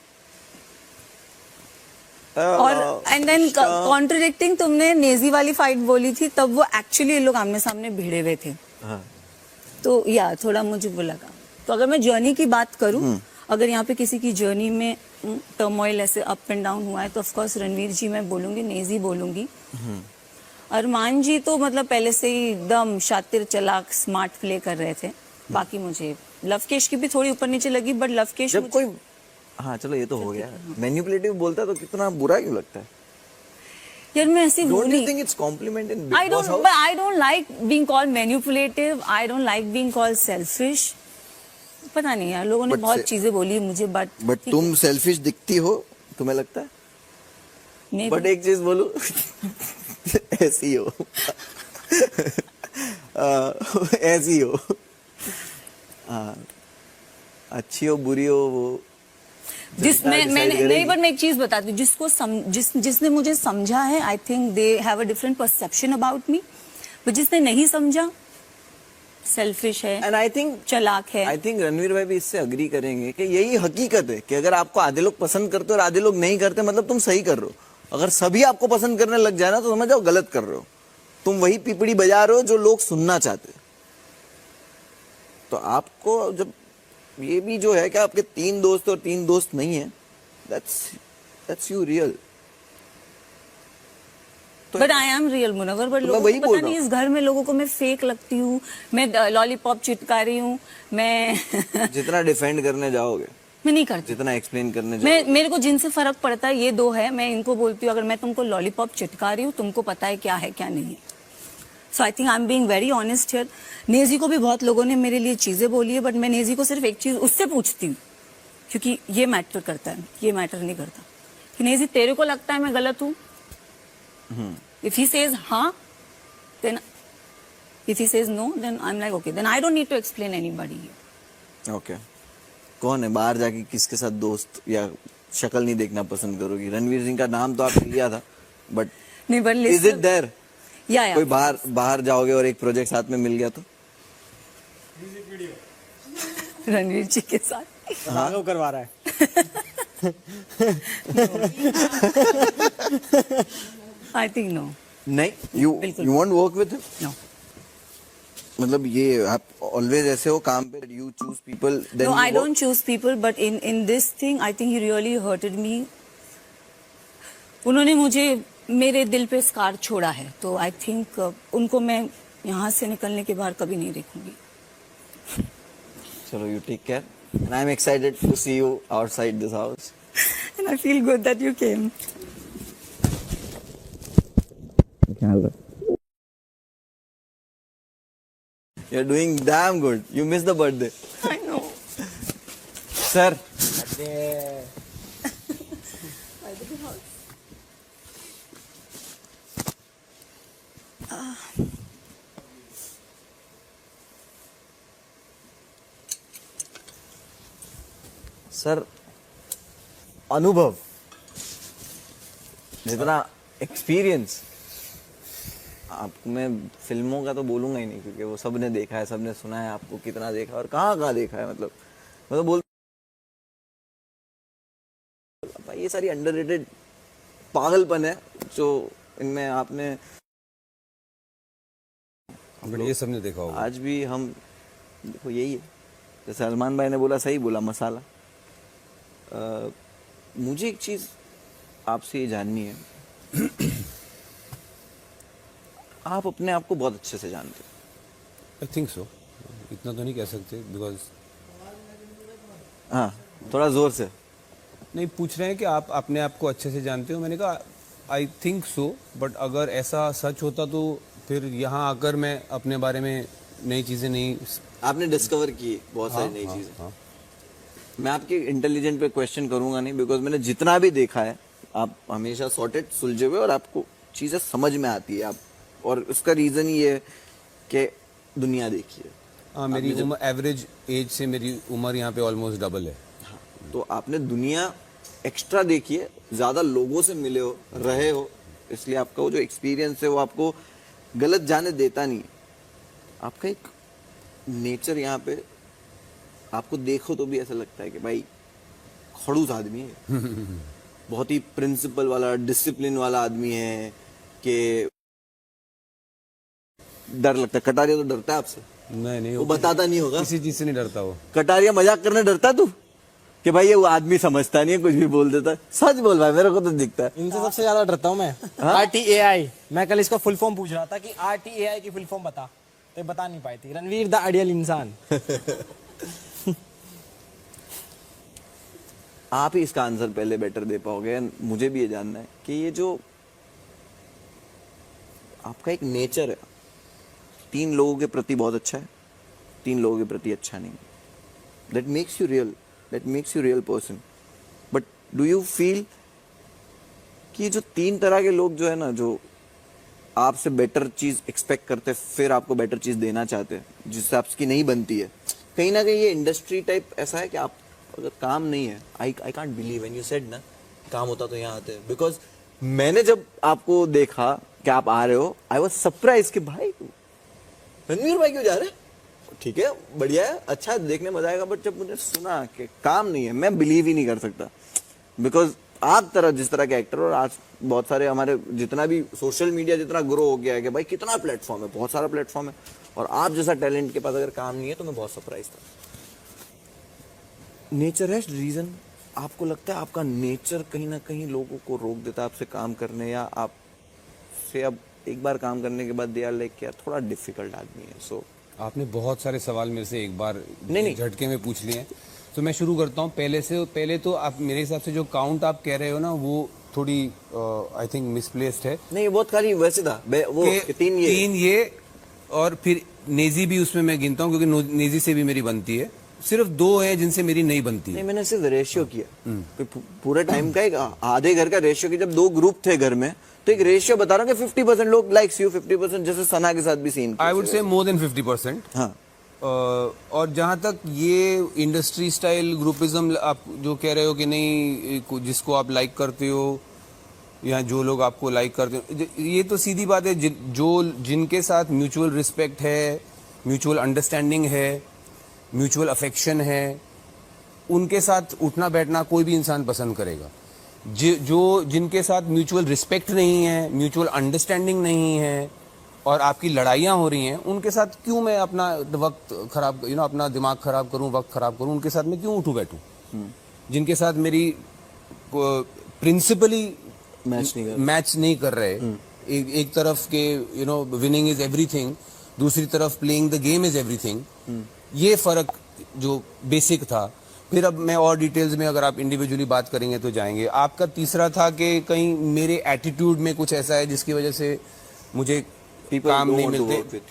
और एंड देन कॉन्ट्रडिक्टिंग तुमने नेजी वाली फाइट बोली थी, तब वो एक्चुअली ये लोग आमने सामने भिड़े हुए थे, हाँ। तो या थोड़ा मुझे वो लगा। तो अगर मैं जर्नी की बात करूं, अगर यहाँ पे किसी की जर्नी में टर्मोइल ऐसे अप एंड डाउन हुआ है, तो ऑफ कोर्स रणवीर जी मैं बोलूंगी, नेजी बोलूंगी। अरमान जी तो मतलब पहले से ही एकदम शातिर चालाक स्मार्ट प्ले कर रहे थे। बाकी मुझे लवकेश की भी थोड़ी ऊपर नीचे लगी, बट लवकेश जब कोई, हाँ चलो ये तो हो गया, मैनिपुलेटिव बोलता तो कितना बुरा क्यों लगता है? यार मैं ऐसी हूँ Don't you नहीं। think it's compliment in I Big Boss don't, house? but I don't like being called manipulative. I don't like being called selfish. पता नहीं यार, लोगों ने But बहुत से- चीजें बोली है मुझे, बट तुम सेल्फिश दिखती हो, तुम्हें लगता है? Maybe. बट एक चीज बोलूं, ऐसी हो। ऐसी हो। हाँ, अच्छी हो बुरी हो वो मैंने decide नहीं, बट मैं एक चीज बताती हूँ, जिसने मुझे समझा है, I think they have a different perception about me, but जिसने नहीं समझा सेल्फिश है, एंड आई थिंक चालाक है। आई थिंक रणवीर भाई भी इससे अग्री करेंगे कि यही हकीकत है कि अगर आपको आधे लोग पसंद करते हो और आधे लोग नहीं करते, मतलब तुम सही कर रहे हो। अगर सभी आपको पसंद करने लग जाए ना, तो समझ जाओ गलत कर रहे हो, तुम वही पिपड़ी बजा रहे हो जो लोग सुनना चाहते। तो आपको जब ये भी जो है कि आपके 3 दोस्त और 3 दोस्त नहीं है, that's you real. But I am real Munawar, but लोगों वही को बोल पता रहा नहीं इस घर में लोगों को मैं फेक लगती हूँ, मैं लॉलीपॉप चिटका रही हूँ, मैं जितना डिफेंड करने जाओगे, मैं नहीं करती। जितना एक्सप्लेन करने जाओगे, मेरे को जिनसे फर्क पड़ता है ये 2 है, मैं इनको बोलती हूँ, अगर मैं तुमको लॉलीपॉप चिटका रही हूँ, तुमको पता है क्या है क्या नहीं है। So I think I am being very honest here. नेजी को भी बहुत लोगों ने मेरे लिए चीजें बोली है, बट मैं नेजी को सिर्फ एक चीज उससे पूछती हूँ, क्योंकि ये मैटर करता है, ये मैटर नहीं करता कि नेजी तेरे को लगता है मैं गलत हूँ। इफ ही सेज हाँ, then if he says no, then I am like okay, then I don't need to explain anybody. Okay. कौन है बाहर जाके किसके साथ दोस्त या शक्ल नहीं देखना पसंद करोगी? रणवीर सिंह का नाम तो आपने लिया था, बट नहीं, बट इज इट देयर? या कोई बाहर जाओगे और एक प्रोजेक्ट साथ में मिल गया तो? रणवीर जी के साथ हाँ करवा रहा है। I think no. नहीं, you want work with him? No मतलब ये आप ऑलवेज ऐसे हो काम पे, you choose people then? No, I don't choose people, but in this thing, I think he really hurted me. उन्होंने मुझे मेरे दिल पे स्कार छोड़ा है, तो आई थिंक उनको मैं यहाँ से निकलने के बाद कभी नहीं देखूंगी। चलो, you take care and I am excited to see you outside this house. And I feel good that you came. You're doing damn good. You missed the birthday. I know. Sir, sir अनुभव जितना experience आप, मैं फिल्मों का तो बोलूंगा ही नहीं, क्योंकि वो सबने देखा है, सबने सुना है, आपको कितना देखा और कहाँ देखा है, मतलब बोल भाई ये सारी अंडररेटेड पागलपन है जो इनमें आपने, बट ये सबने देखा होगा। आज भी हम देखो यही है, जैसे सलमान भाई ने बोला, सही बोला, मसाला। मुझे एक चीज आपसे ये जाननी है, आप अपने आप को बहुत अच्छे से जानते हो। आई थिंक सो, इतना तो नहीं कह सकते बिकॉज हाँ, थोड़ा जोर से। नहीं, पूछ रहे हैं कि आप अपने आप को अच्छे से जानते हो। मैंने कहा आई थिंक सो, बट अगर ऐसा सच होता तो फिर यहाँ आकर मैं अपने बारे में नई चीजें नहीं। आपने डिस्कवर की बहुत सारी नई चीजें। हाँ। मैं आपके इंटेलिजेंट पे क्वेश्चन करूंगा नहीं, बिकॉज मैंने जितना भी देखा है आप हमेशा सॉर्टेड, सुलझे हुए, और आपको चीजें समझ में आती है। आप, और उसका रीजन ये है कि दुनिया देखिए। हाँ, मेरी उम्र, एवरेज एज से मेरी उम्र यहाँ पे ऑलमोस्ट डबल है। तो आपने दुनिया एक्स्ट्रा देखी है, ज्यादा लोगों से मिले हो, रहे हो, इसलिए आपका वो जो एक्सपीरियंस है वो आपको गलत जाने देता नहीं। आपका एक नेचर यहाँ पे, आपको देखो तो भी ऐसा लगता है कि भाई खड़ूस आदमी है। बहुत ही प्रिंसिपल वाला, डिसिप्लिन वाला आदमी है कि डर लगता है। कटारिया तो डरता है आपसे, नहीं, वो बताता नहीं होगा। किसी चीज से नहीं डरता वो। कटारिया मजाक करने डरता तू कि भाई ये वो आदमी समझता नहीं है, कुछ भी बोल देता है। सच बोल भाई, मेरे को तो दिखता है। इनसे सबसे ज्यादा डरता हूँ मैं। RTAI, मैं कल इसका फुल फॉर्म पूछ रहा था कि RTAI की फुल फॉर्म बता, तो बता नहीं पाई थी। रणवीर द आइडियल इंसान। आप ही इसका आंसर पहले बेटर दे पाओगे। मुझे भी ये जानना है कि ये जो आपका एक नेचर है, 3 लोगों के प्रति बहुत अच्छा है, 3 लोगों के प्रति अच्छा नहीं। That makes you real, that makes you real person. But do you feel कि जो 3 तरह के लोग जो है ना, जो आपसे बेटर चीज एक्सपेक्ट करते फिर आपको बेटर चीज देना चाहते हैं, जिससे आपकी नहीं बनती है, कहीं ना कहीं ये इंडस्ट्री टाइप ऐसा है कि आप अगर काम नहीं है, I can't believe when you said ना काम होता तो यहाँ आते। बिकॉज मैंने जब आपको देखा कि आप आ रहे हो, आई वाज सरप्राइज कि भाई रणवीर भाई क्यों जा रहे हैं? ठीक है, बढ़िया है, अच्छा है, देखने मजा आएगा। बट जब मुझे सुना कि काम नहीं है, मैं बिलीव ही नहीं कर सकता। बिकॉज आप तरह जिस तरह के एक्टर, और आज बहुत सारे हमारे जितना भी सोशल मीडिया जितना ग्रो हो गया है कि भाई कितना प्लेटफॉर्म है, बहुत सारा प्लेटफॉर्म है, और आप जैसा टैलेंट के पास अगर काम नहीं है तो मैं बहुत सरप्राइज था। नेचर है रीजन। आपको लगता है आपका नेचर कहीं ना कहीं लोगों को रोक देता है आपसे काम करने, या आपसे अब एक बार काम करने के बाद दे आर लाइक यार थोड़ा डिफिकल्ट आदमी है? सो आपने बहुत सारे सवाल मेरे से एक बार नहीं। झटके में पूछ लिए हैं, तो मैं शुरू करता हूँ पहले तो आप मेरे हिसाब से जो काउंट आप कह रहे हो ना, वो थोड़ी आई थिंक मिसप्लेस्ड है। नहीं, ये बहुत खाली वैसे था वो कि 3 ये और फिर नेजी भी उसमें मैं गिनता हूँ, क्योंकि नेजी से भी मेरी बनती है। सिर्फ 2 है जिनसे मेरी नहीं बनती है। नहीं, मैंने सिर्फ रेशियो किया पूरे टाइम का। एक आधे घर का रेशियो की, जब 2 ग्रुप थे घर में, तो एक रेशियो बता रहा हूँ कि 50% लोग लाइक्स यू, 50% जैसे सना के साथ भी scene. I would say more than 50%। हाँ। और जहां तक ये इंडस्ट्री स्टाइल ग्रुपिज्म आप जो कह रहे हो कि नहीं, जिसको आप लाइक करते हो या जो लोग आपको लाइक करते हो, ये तो सीधी बात है। जिनके साथ म्यूचुअल रिस्पेक्ट है, म्यूचुअल अंडरस्टैंडिंग है, म्यूचुअल अफेक्शन है, उनके साथ उठना बैठना कोई भी इंसान पसंद करेगा। जिनके साथ म्यूचुअल रिस्पेक्ट नहीं है, म्यूचुअल अंडरस्टैंडिंग नहीं है, और आपकी लड़ाइयाँ हो रही हैं, उनके साथ क्यों मैं अपना वक्त खराब, अपना दिमाग खराब करूं, वक्त खराब करूं, उनके साथ मैं क्यों उठूं बैठूं? जिनके साथ मेरी प्रिंसिपली मैच नहीं कर रहे। एक तरफ के विनिंग इज एवरीथिंग, दूसरी तरफ playing the game is everything. ये फर्क जो बेसिक था। फिर अब मैं और डिटेल्स में अगर आप इंडिविजुअली बात करेंगे तो जाएंगे। आपका तीसरा था कि कहीं मेरे एटीट्यूड में कुछ ऐसा है जिसकी वजह से मुझे काम नहीं मिलते।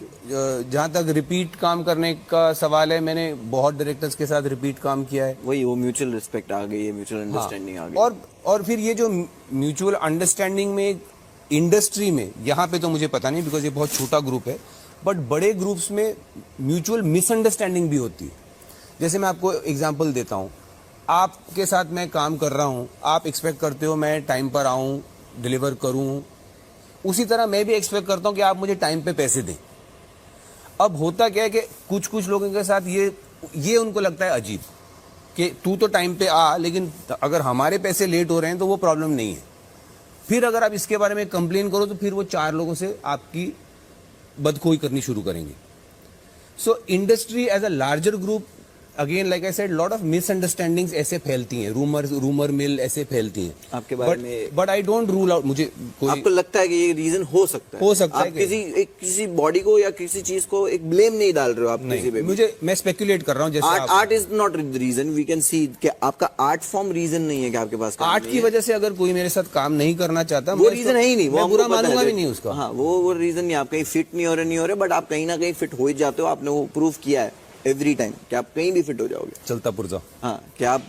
जहां तक रिपीट काम करने का सवाल है, मैंने बहुत डायरेक्टर्स के साथ रिपीट काम किया है। वही वो म्यूचुअल रिस्पेक्ट आ गई है, म्यूचुअल अंडरस्टैंडिंग आ गई। और फिर ये जो म्यूचुअल अंडरस्टैंडिंग में इंडस्ट्री में, यहाँ पे तो मुझे पता नहीं बिकॉज ये बहुत छोटा ग्रुप है, बट बड़े ग्रुप्स में म्यूचुअल मिसअंडरस्टैंडिंग भी होती है। जैसे मैं आपको एग्जांपल देता हूँ, आपके साथ मैं काम कर रहा हूँ, आप एक्सपेक्ट करते हो मैं टाइम पर आऊँ, डिलीवर करूँ, उसी तरह मैं भी एक्सपेक्ट करता हूँ कि आप मुझे टाइम पे पैसे दें। अब होता क्या है कि कुछ लोगों के साथ ये उनको लगता है अजीब कि तू तो टाइम पे आ, लेकिन अगर हमारे पैसे लेट हो रहे हैं तो वो प्रॉब्लम नहीं है। फिर अगर आप इसके बारे में कंप्लेन करो तो फिर वो 4 लोगों से आपकी बदखोई करनी शुरू करेंगे। So industry as a larger group again like I said lot of misunderstandings ऐसे फैलती हैं, रूमर मिल ऐसे फैलती हैं आपके बारे में। But I don't rule out, मुझे कोई आपको लगता है कि ये रीजन हो सकता है? हो सकता है आप कि- किसी बॉडी को या किसी चीज को एक ब्लेम नहीं डाल रहे हो आप किसी पे भी। मैं स्पेकुलेट कर रहा हूँ, जैसे art is not reason, we can see कि आपका आर्ट फॉर्म रीजन नहीं है कि आपके पास काम आर्ट नहीं की है। वजह से अगर कोई मेरे साथ काम नहीं करना चाहता, वो रीजन है ही नहीं, वो मैं हमको बुरा पता है। मानूंगा भी नहीं उसका। हाँ, वो रीजन नहीं, आप कहीं फिट नहीं हो रहे, बट आप कहीं ना कहीं फिट हो ही जाते हो। आपने वो प्रूव किया है एवरी टाइम कि आप कहीं भी फिट हो जाओगे। चलता पुर्जा। हाँ, कि आप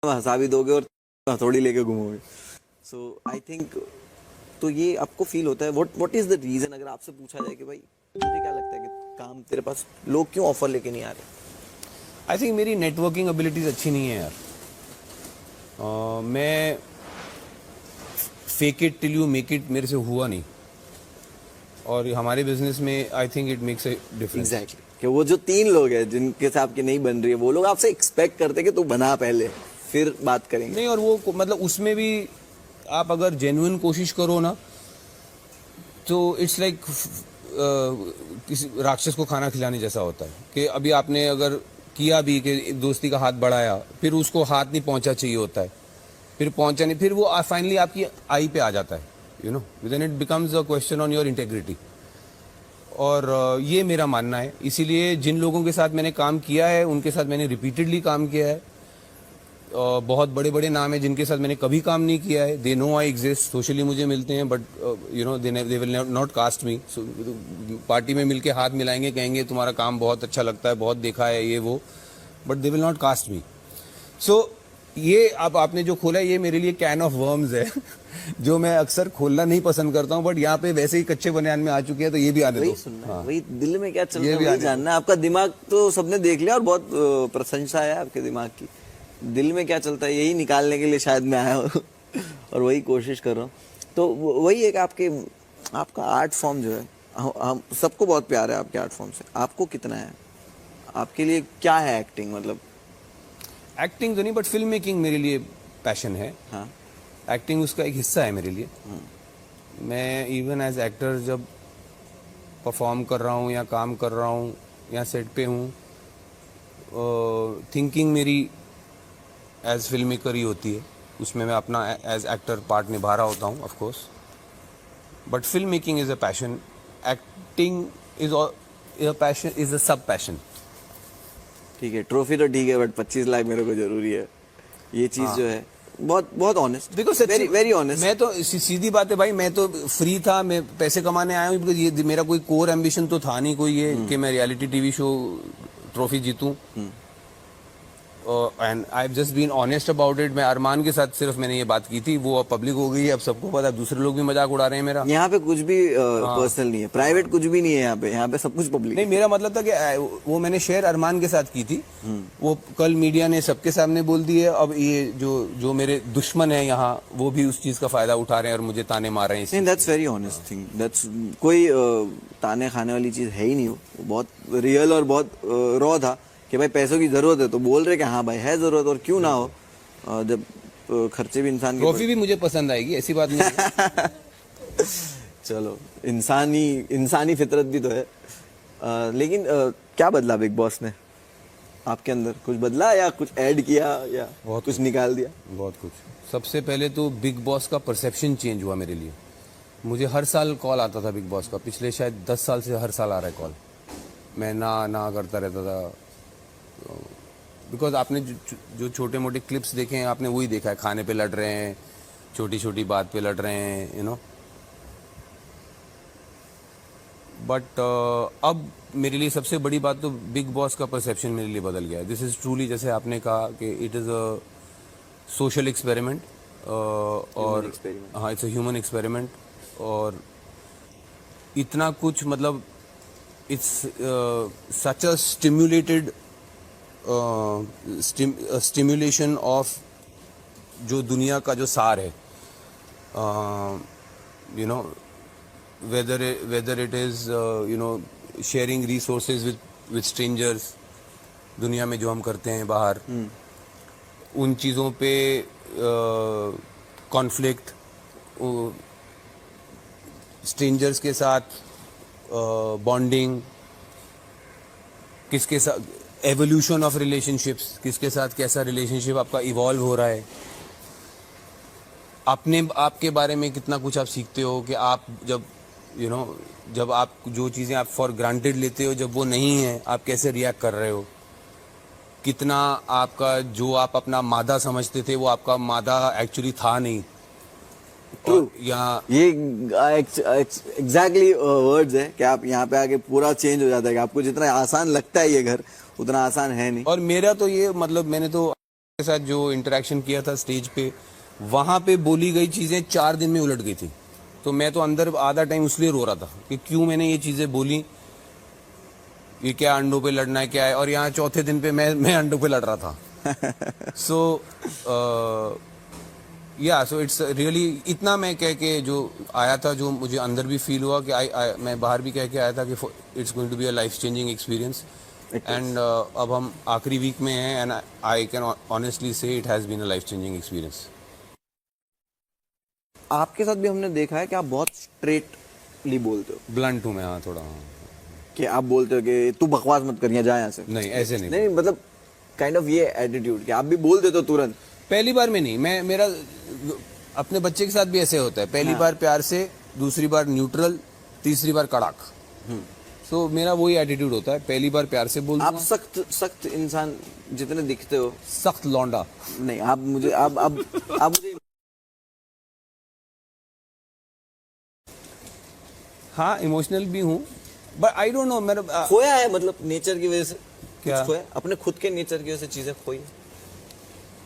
हंसा भी दोगे और हथौड़ी लेके घूमोगे। सो आई थिंक तो ये आपको फील होता है। व्हाट इज द रीजन, अगर आपसे पूछा जाए कि भाई मुझे क्या लगता है कि काम तेरे पास लोग क्यों ऑफर लेके नहीं आ रहे? आई थिंक मेरी नेटवर्किंग एबिलिटीज अच्छी नहीं है यार। मैं fake it till you make it मेरे से हुआ नहीं, और हमारे बिजनेस में I think it makes a difference. Exactly कि वो जो 3 लोग हैं जिनके साथ आपकी नहीं बन रही है, वो लोग आपसे एक्सपेक्ट करते कि तू बना पहले फिर बात करेंगे। नहीं, और वो मतलब उसमें भी आप अगर जेन्युइन कोशिश करो ना, तो इट्स लाइक किसी राक्षस को खाना खिलाने जैसा होता है कि अभी आपने अगर किया भी कि दोस्ती का हाथ बढ़ाया, फिर उसको हाथ नहीं पहुंचा चाहिए होता है, फिर पहुंचा नहीं, फिर वो फाइनली आपकी आई पे आ जाता है, you know, then it becomes a question on your integrity. और ये मेरा मानना है। इसीलिए जिन लोगों के साथ मैंने काम किया है उनके साथ मैंने रिपीटेडली काम किया है। बहुत बड़े बड़े नाम है जिनके साथ मैंने कभी काम नहीं किया है, they know I exist, socially मुझे मिलते हैं, but you know they will not cast me. Party में मिलके हाथ मिलाएंगे, कहेंगे तुम्हारा काम बहुत अच्छा लगता है, बहुत देखा है ये वो, but they will not cast me. So ये अब आपने जो खोला है, ये मेरे लिए कैन ऑफ वर्म्स है जो मैं अक्सर खोलना नहीं पसंद करता हूँ, बट यहाँ पे वैसे ही कच्चे बनियान में आ चुके हैं, तो ये भी आने वही दो। सुनना है, वही दिल में क्या चल ये रहा भी है वही आने जानना है। आपका दिमाग तो सबने देख लिया और बहुत प्रशंसा है आपके दिमाग की। दिल में क्या चलता है यही निकालने के लिए शायद मैं आया हूँ और वही कोशिश कर रहा हूँ। तो वही है कि आपका आर्ट फॉर्म जो है, हम सबको बहुत प्यार है आपके आर्ट फॉर्म से। आपको कितना है, आपके लिए क्या है एक्टिंग? मतलब एक्टिंग तो नहीं, बट फिल्म मेकिंग मेरे लिए पैशन है। हाँ, एक्टिंग उसका एक हिस्सा है मेरे लिए। मैं इवन एज एक्टर जब परफॉर्म कर रहा हूँ या काम कर रहा हूँ या सेट पे हूँ, थिंकिंग मेरी एज फिल्म मेकर ही होती है, उसमें मैं अपना एज एक्टर पार्ट निभा रहा होता हूँ of course, but film making is a passion, acting is a passion, is a सब पैशन। ठीक है, ट्रॉफी तो ठीक है, बट 25 लाख मेरे को जरूरी है। ये चीज जो है बहुत बहुत honest, because very very honest. मैं तो सीधी बात है भाई, मैं तो फ्री था, मैं पैसे कमाने आया हूँ, बिकॉज ये मेरा कोई कोर एम्बिशन तो था नहीं कोई ये कि मैं रियलिटी टीवी शो ट्रॉफी जीतूं। And I have just been honest about it. मैं अरमान के साथ सिर्फ मैंने ये बात की थी, वो अब पब्लिक हो गई है, अब सबको पता है, दूसरे लोग भी मजाक उड़ा रहे हैं मेरा। यहाँ पे कुछ भी पर्सनल नहीं है, प्राइवेट कुछ भी नहीं है यहाँ पे सब कुछ पब्लिक। नहीं, मेरा मतलब था कि वो मैंने शेयर अरमान के साथ की थी, वो कल मीडिया ने सबके सामने बोल दी है। अब ये जो मेरे दुश्मन है यहाँ, वो भी उस चीज का फायदा उठा रहे हैं और मुझे ताने मार रहे हैं। नहीं, that's very honest thing. That's कोई ताने खाने वाली चीज है ही नहीं। वो बहुत रियल और बहुत रॉ था कि भाई पैसों की जरूरत है, तो बोल रहे कि हाँ भाई है जरूरत, और क्यों ना हो, जब खर्चे भी इंसान के ट्रॉफी भी मुझे पसंद आएगी, ऐसी बात नहीं है। चलो, इंसानी फितरत भी तो है। लेकिन क्या बदला बिग बॉस ने आपके अंदर? कुछ बदला या कुछ ऐड किया या कुछ निकाल दिया? बहुत कुछ। सबसे पहले तो बिग बॉस का परसेप्शन चेंज हुआ मेरे लिए। मुझे हर साल कॉल आता था बिग बॉस का, पिछले शायद 10 साल से हर साल आ रहा है कॉल। मैं ना करता रहता था, बिकॉज आपने जो छोटे मोटे क्लिप्स देखे हैं, आपने वही देखा है, खाने पे लड़ रहे हैं, छोटी छोटी बात पे लड़ रहे हैं, यू नो। बट अब मेरे लिए सबसे बड़ी बात तो बिग बॉस का परसेप्शन मेरे लिए बदल गया है। दिस इज ट्रूली, जैसे आपने कहा कि it is a social experiment, और हाँ, इट्स अ ह्यूमन एक्सपेरिमेंट। और इतना कुछ, मतलब it's such a stimulated stimulation of जो दुनिया का जो सार है, you no, whether it is you know sharing resources with strangers, दुनिया में जो हम करते हैं बाहर, उन चीज़ों पे कॉन्फ्लिक्ट, स्ट्रेंजर्स के साथ बॉन्डिंग, किसके साथ एवोल्यूशन ऑफ रिलेशनशिप्स, किसके साथ कैसा रिलेशनशिप आपका इवॉल्व हो रहा है, अपने आपके बारे में कितना कुछ आप सीखते हो कि आप जब जब आप जो चीज़ें आप फॉर ग्रांटेड लेते हो जब वो नहीं है आप कैसे रिएक्ट कर रहे हो, कितना आपका जो आप अपना मादा समझते थे वो आपका मादा एक्चुअली था नहीं। और यहाँ ये एग्जैक्टली वर्ड्स है कि आप यहाँ पे आके पूरा चेंज हो जाता है कि आपको जितना आसान लगता है ये घर उतना आसान है नहीं। और मेरा तो ये मतलब मैंने तो के साथ जो इंटरेक्शन किया था स्टेज पे, वहां पे बोली गई चीजें 4 दिन में उलट गई थी। तो मैं तो अंदर आधा टाइम इसलिए रो रहा था कि क्यों मैंने ये चीजें बोली, ये क्या अंडों पे लड़ना है क्या है। और यहाँ चौथे दिन पे मैं अंडों पे लड़ रहा था। सो सो इट्स रियली इतना मैं कह के जो आया था, जो मुझे अंदर भी फील हुआ कि मैं बाहर भी कह के आया था कि it's going to be a life changing experience. And अब हम आखिरी वीक में हैं and I can honestly say it has been a life changing experience. आपके साथ भी हमने देखा है कि आप बहुत स्ट्रेटली बोलते हो, ब्लंट हूँ मैं, हाँ थोड़ा, हाँ। कि आप बोलते हो कि तू बकवास मत कर, यहाँ जा यहाँ से। नहीं ऐसे नहीं, नहीं मतलब काइंड ऑफ ये एटीट्यूड कि आप भी बोल देते हो तुरंत। पहली बार में नहीं, मैं मेरा अपने बच्चे के साथ भी ऐसे होता है, पहली बार प्यार से, दूसरी बार न्यूट्रल, तीसरी बार कड़ाक। सो मेरा वही एटीट्यूड होता है, पहली बार प्यार से बोल आप सख्त इंसान जितने दिखते हो, सख्त लौंडा नहीं आप मुझे आप मुझे हाँ इमोशनल भी हूँ, बट आई डोंट नो मेरा खोया है, मतलब नेचर की वजह से क्या? कुछ खोया अपने खुद के नेचर की वजह से चीजें खोई।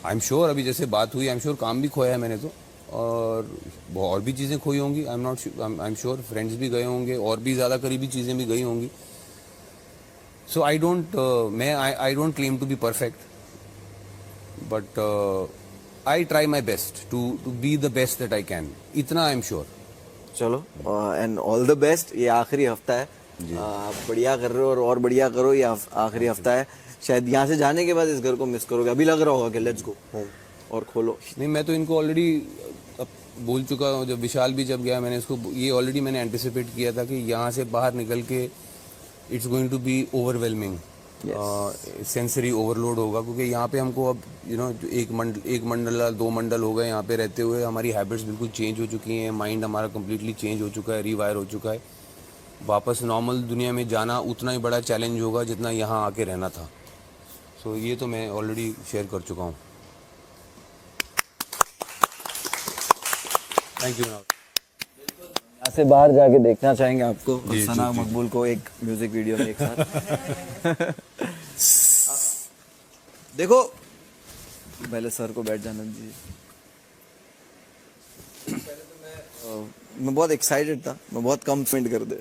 आई एम श्योर, अभी जैसे बात हुई, आई एम श्योर काम भी खोया है मैंने तो, और भी चीज़ें खोई होंगी। आई एम श्योर फ्रेंड्स भी गए होंगे, और भी ज़्यादा करीबी चीज़ें भी गई होंगी। So I don't claim to be perfect, but I try my best to be the best that I can, इतना आई एम श्योर। चलो एंड ऑल द बेस्ट। ये आखिरी हफ्ता है, आप बढ़िया कर रहे हो और बढ़िया करो। ये आखिरी हफ्ता है, शायद यहाँ से जाने के बाद इस घर को मिस करोगे। अभी लग रहा होगा कि लेट्स गो होम और खोलो। नहीं, मैं तो इनको ऑलरेडी बोल चुका हूँ। जब विशाल भी जब गया, मैंने इसको ये ऑलरेडी मैंने एंटिसिपेट किया था कि यहाँ से बाहर निकल के it's going to be overwhelming, sensory overload होगा, क्योंकि यहाँ पे हमको अब एक मंडल 2 मंडल हो गए यहाँ पे रहते हुए, हमारी हैबिट्स बिल्कुल चेंज हो चुकी हैं, माइंड हमारा कम्प्लीटली चेंज हो चुका है, रीवायर हो चुका है। वापस नॉर्मल दुनिया में जाना उतना ही बड़ा चैलेंज होगा जितना यहाँ आके रहना था। सो ये तो मैं ऑलरेडी शेयर कर चुका हूँ। Thank you. यहाँ से बाहर जाके देखना चाहेंगे आपको, सना मकबूल को एक म्यूजिक वीडियो में एक साथ। देखो पहले सर को बैठ जाना दीजिए। मैं बहुत एक्साइटेड था, मैं बहुत कम स्पेंड कर दे।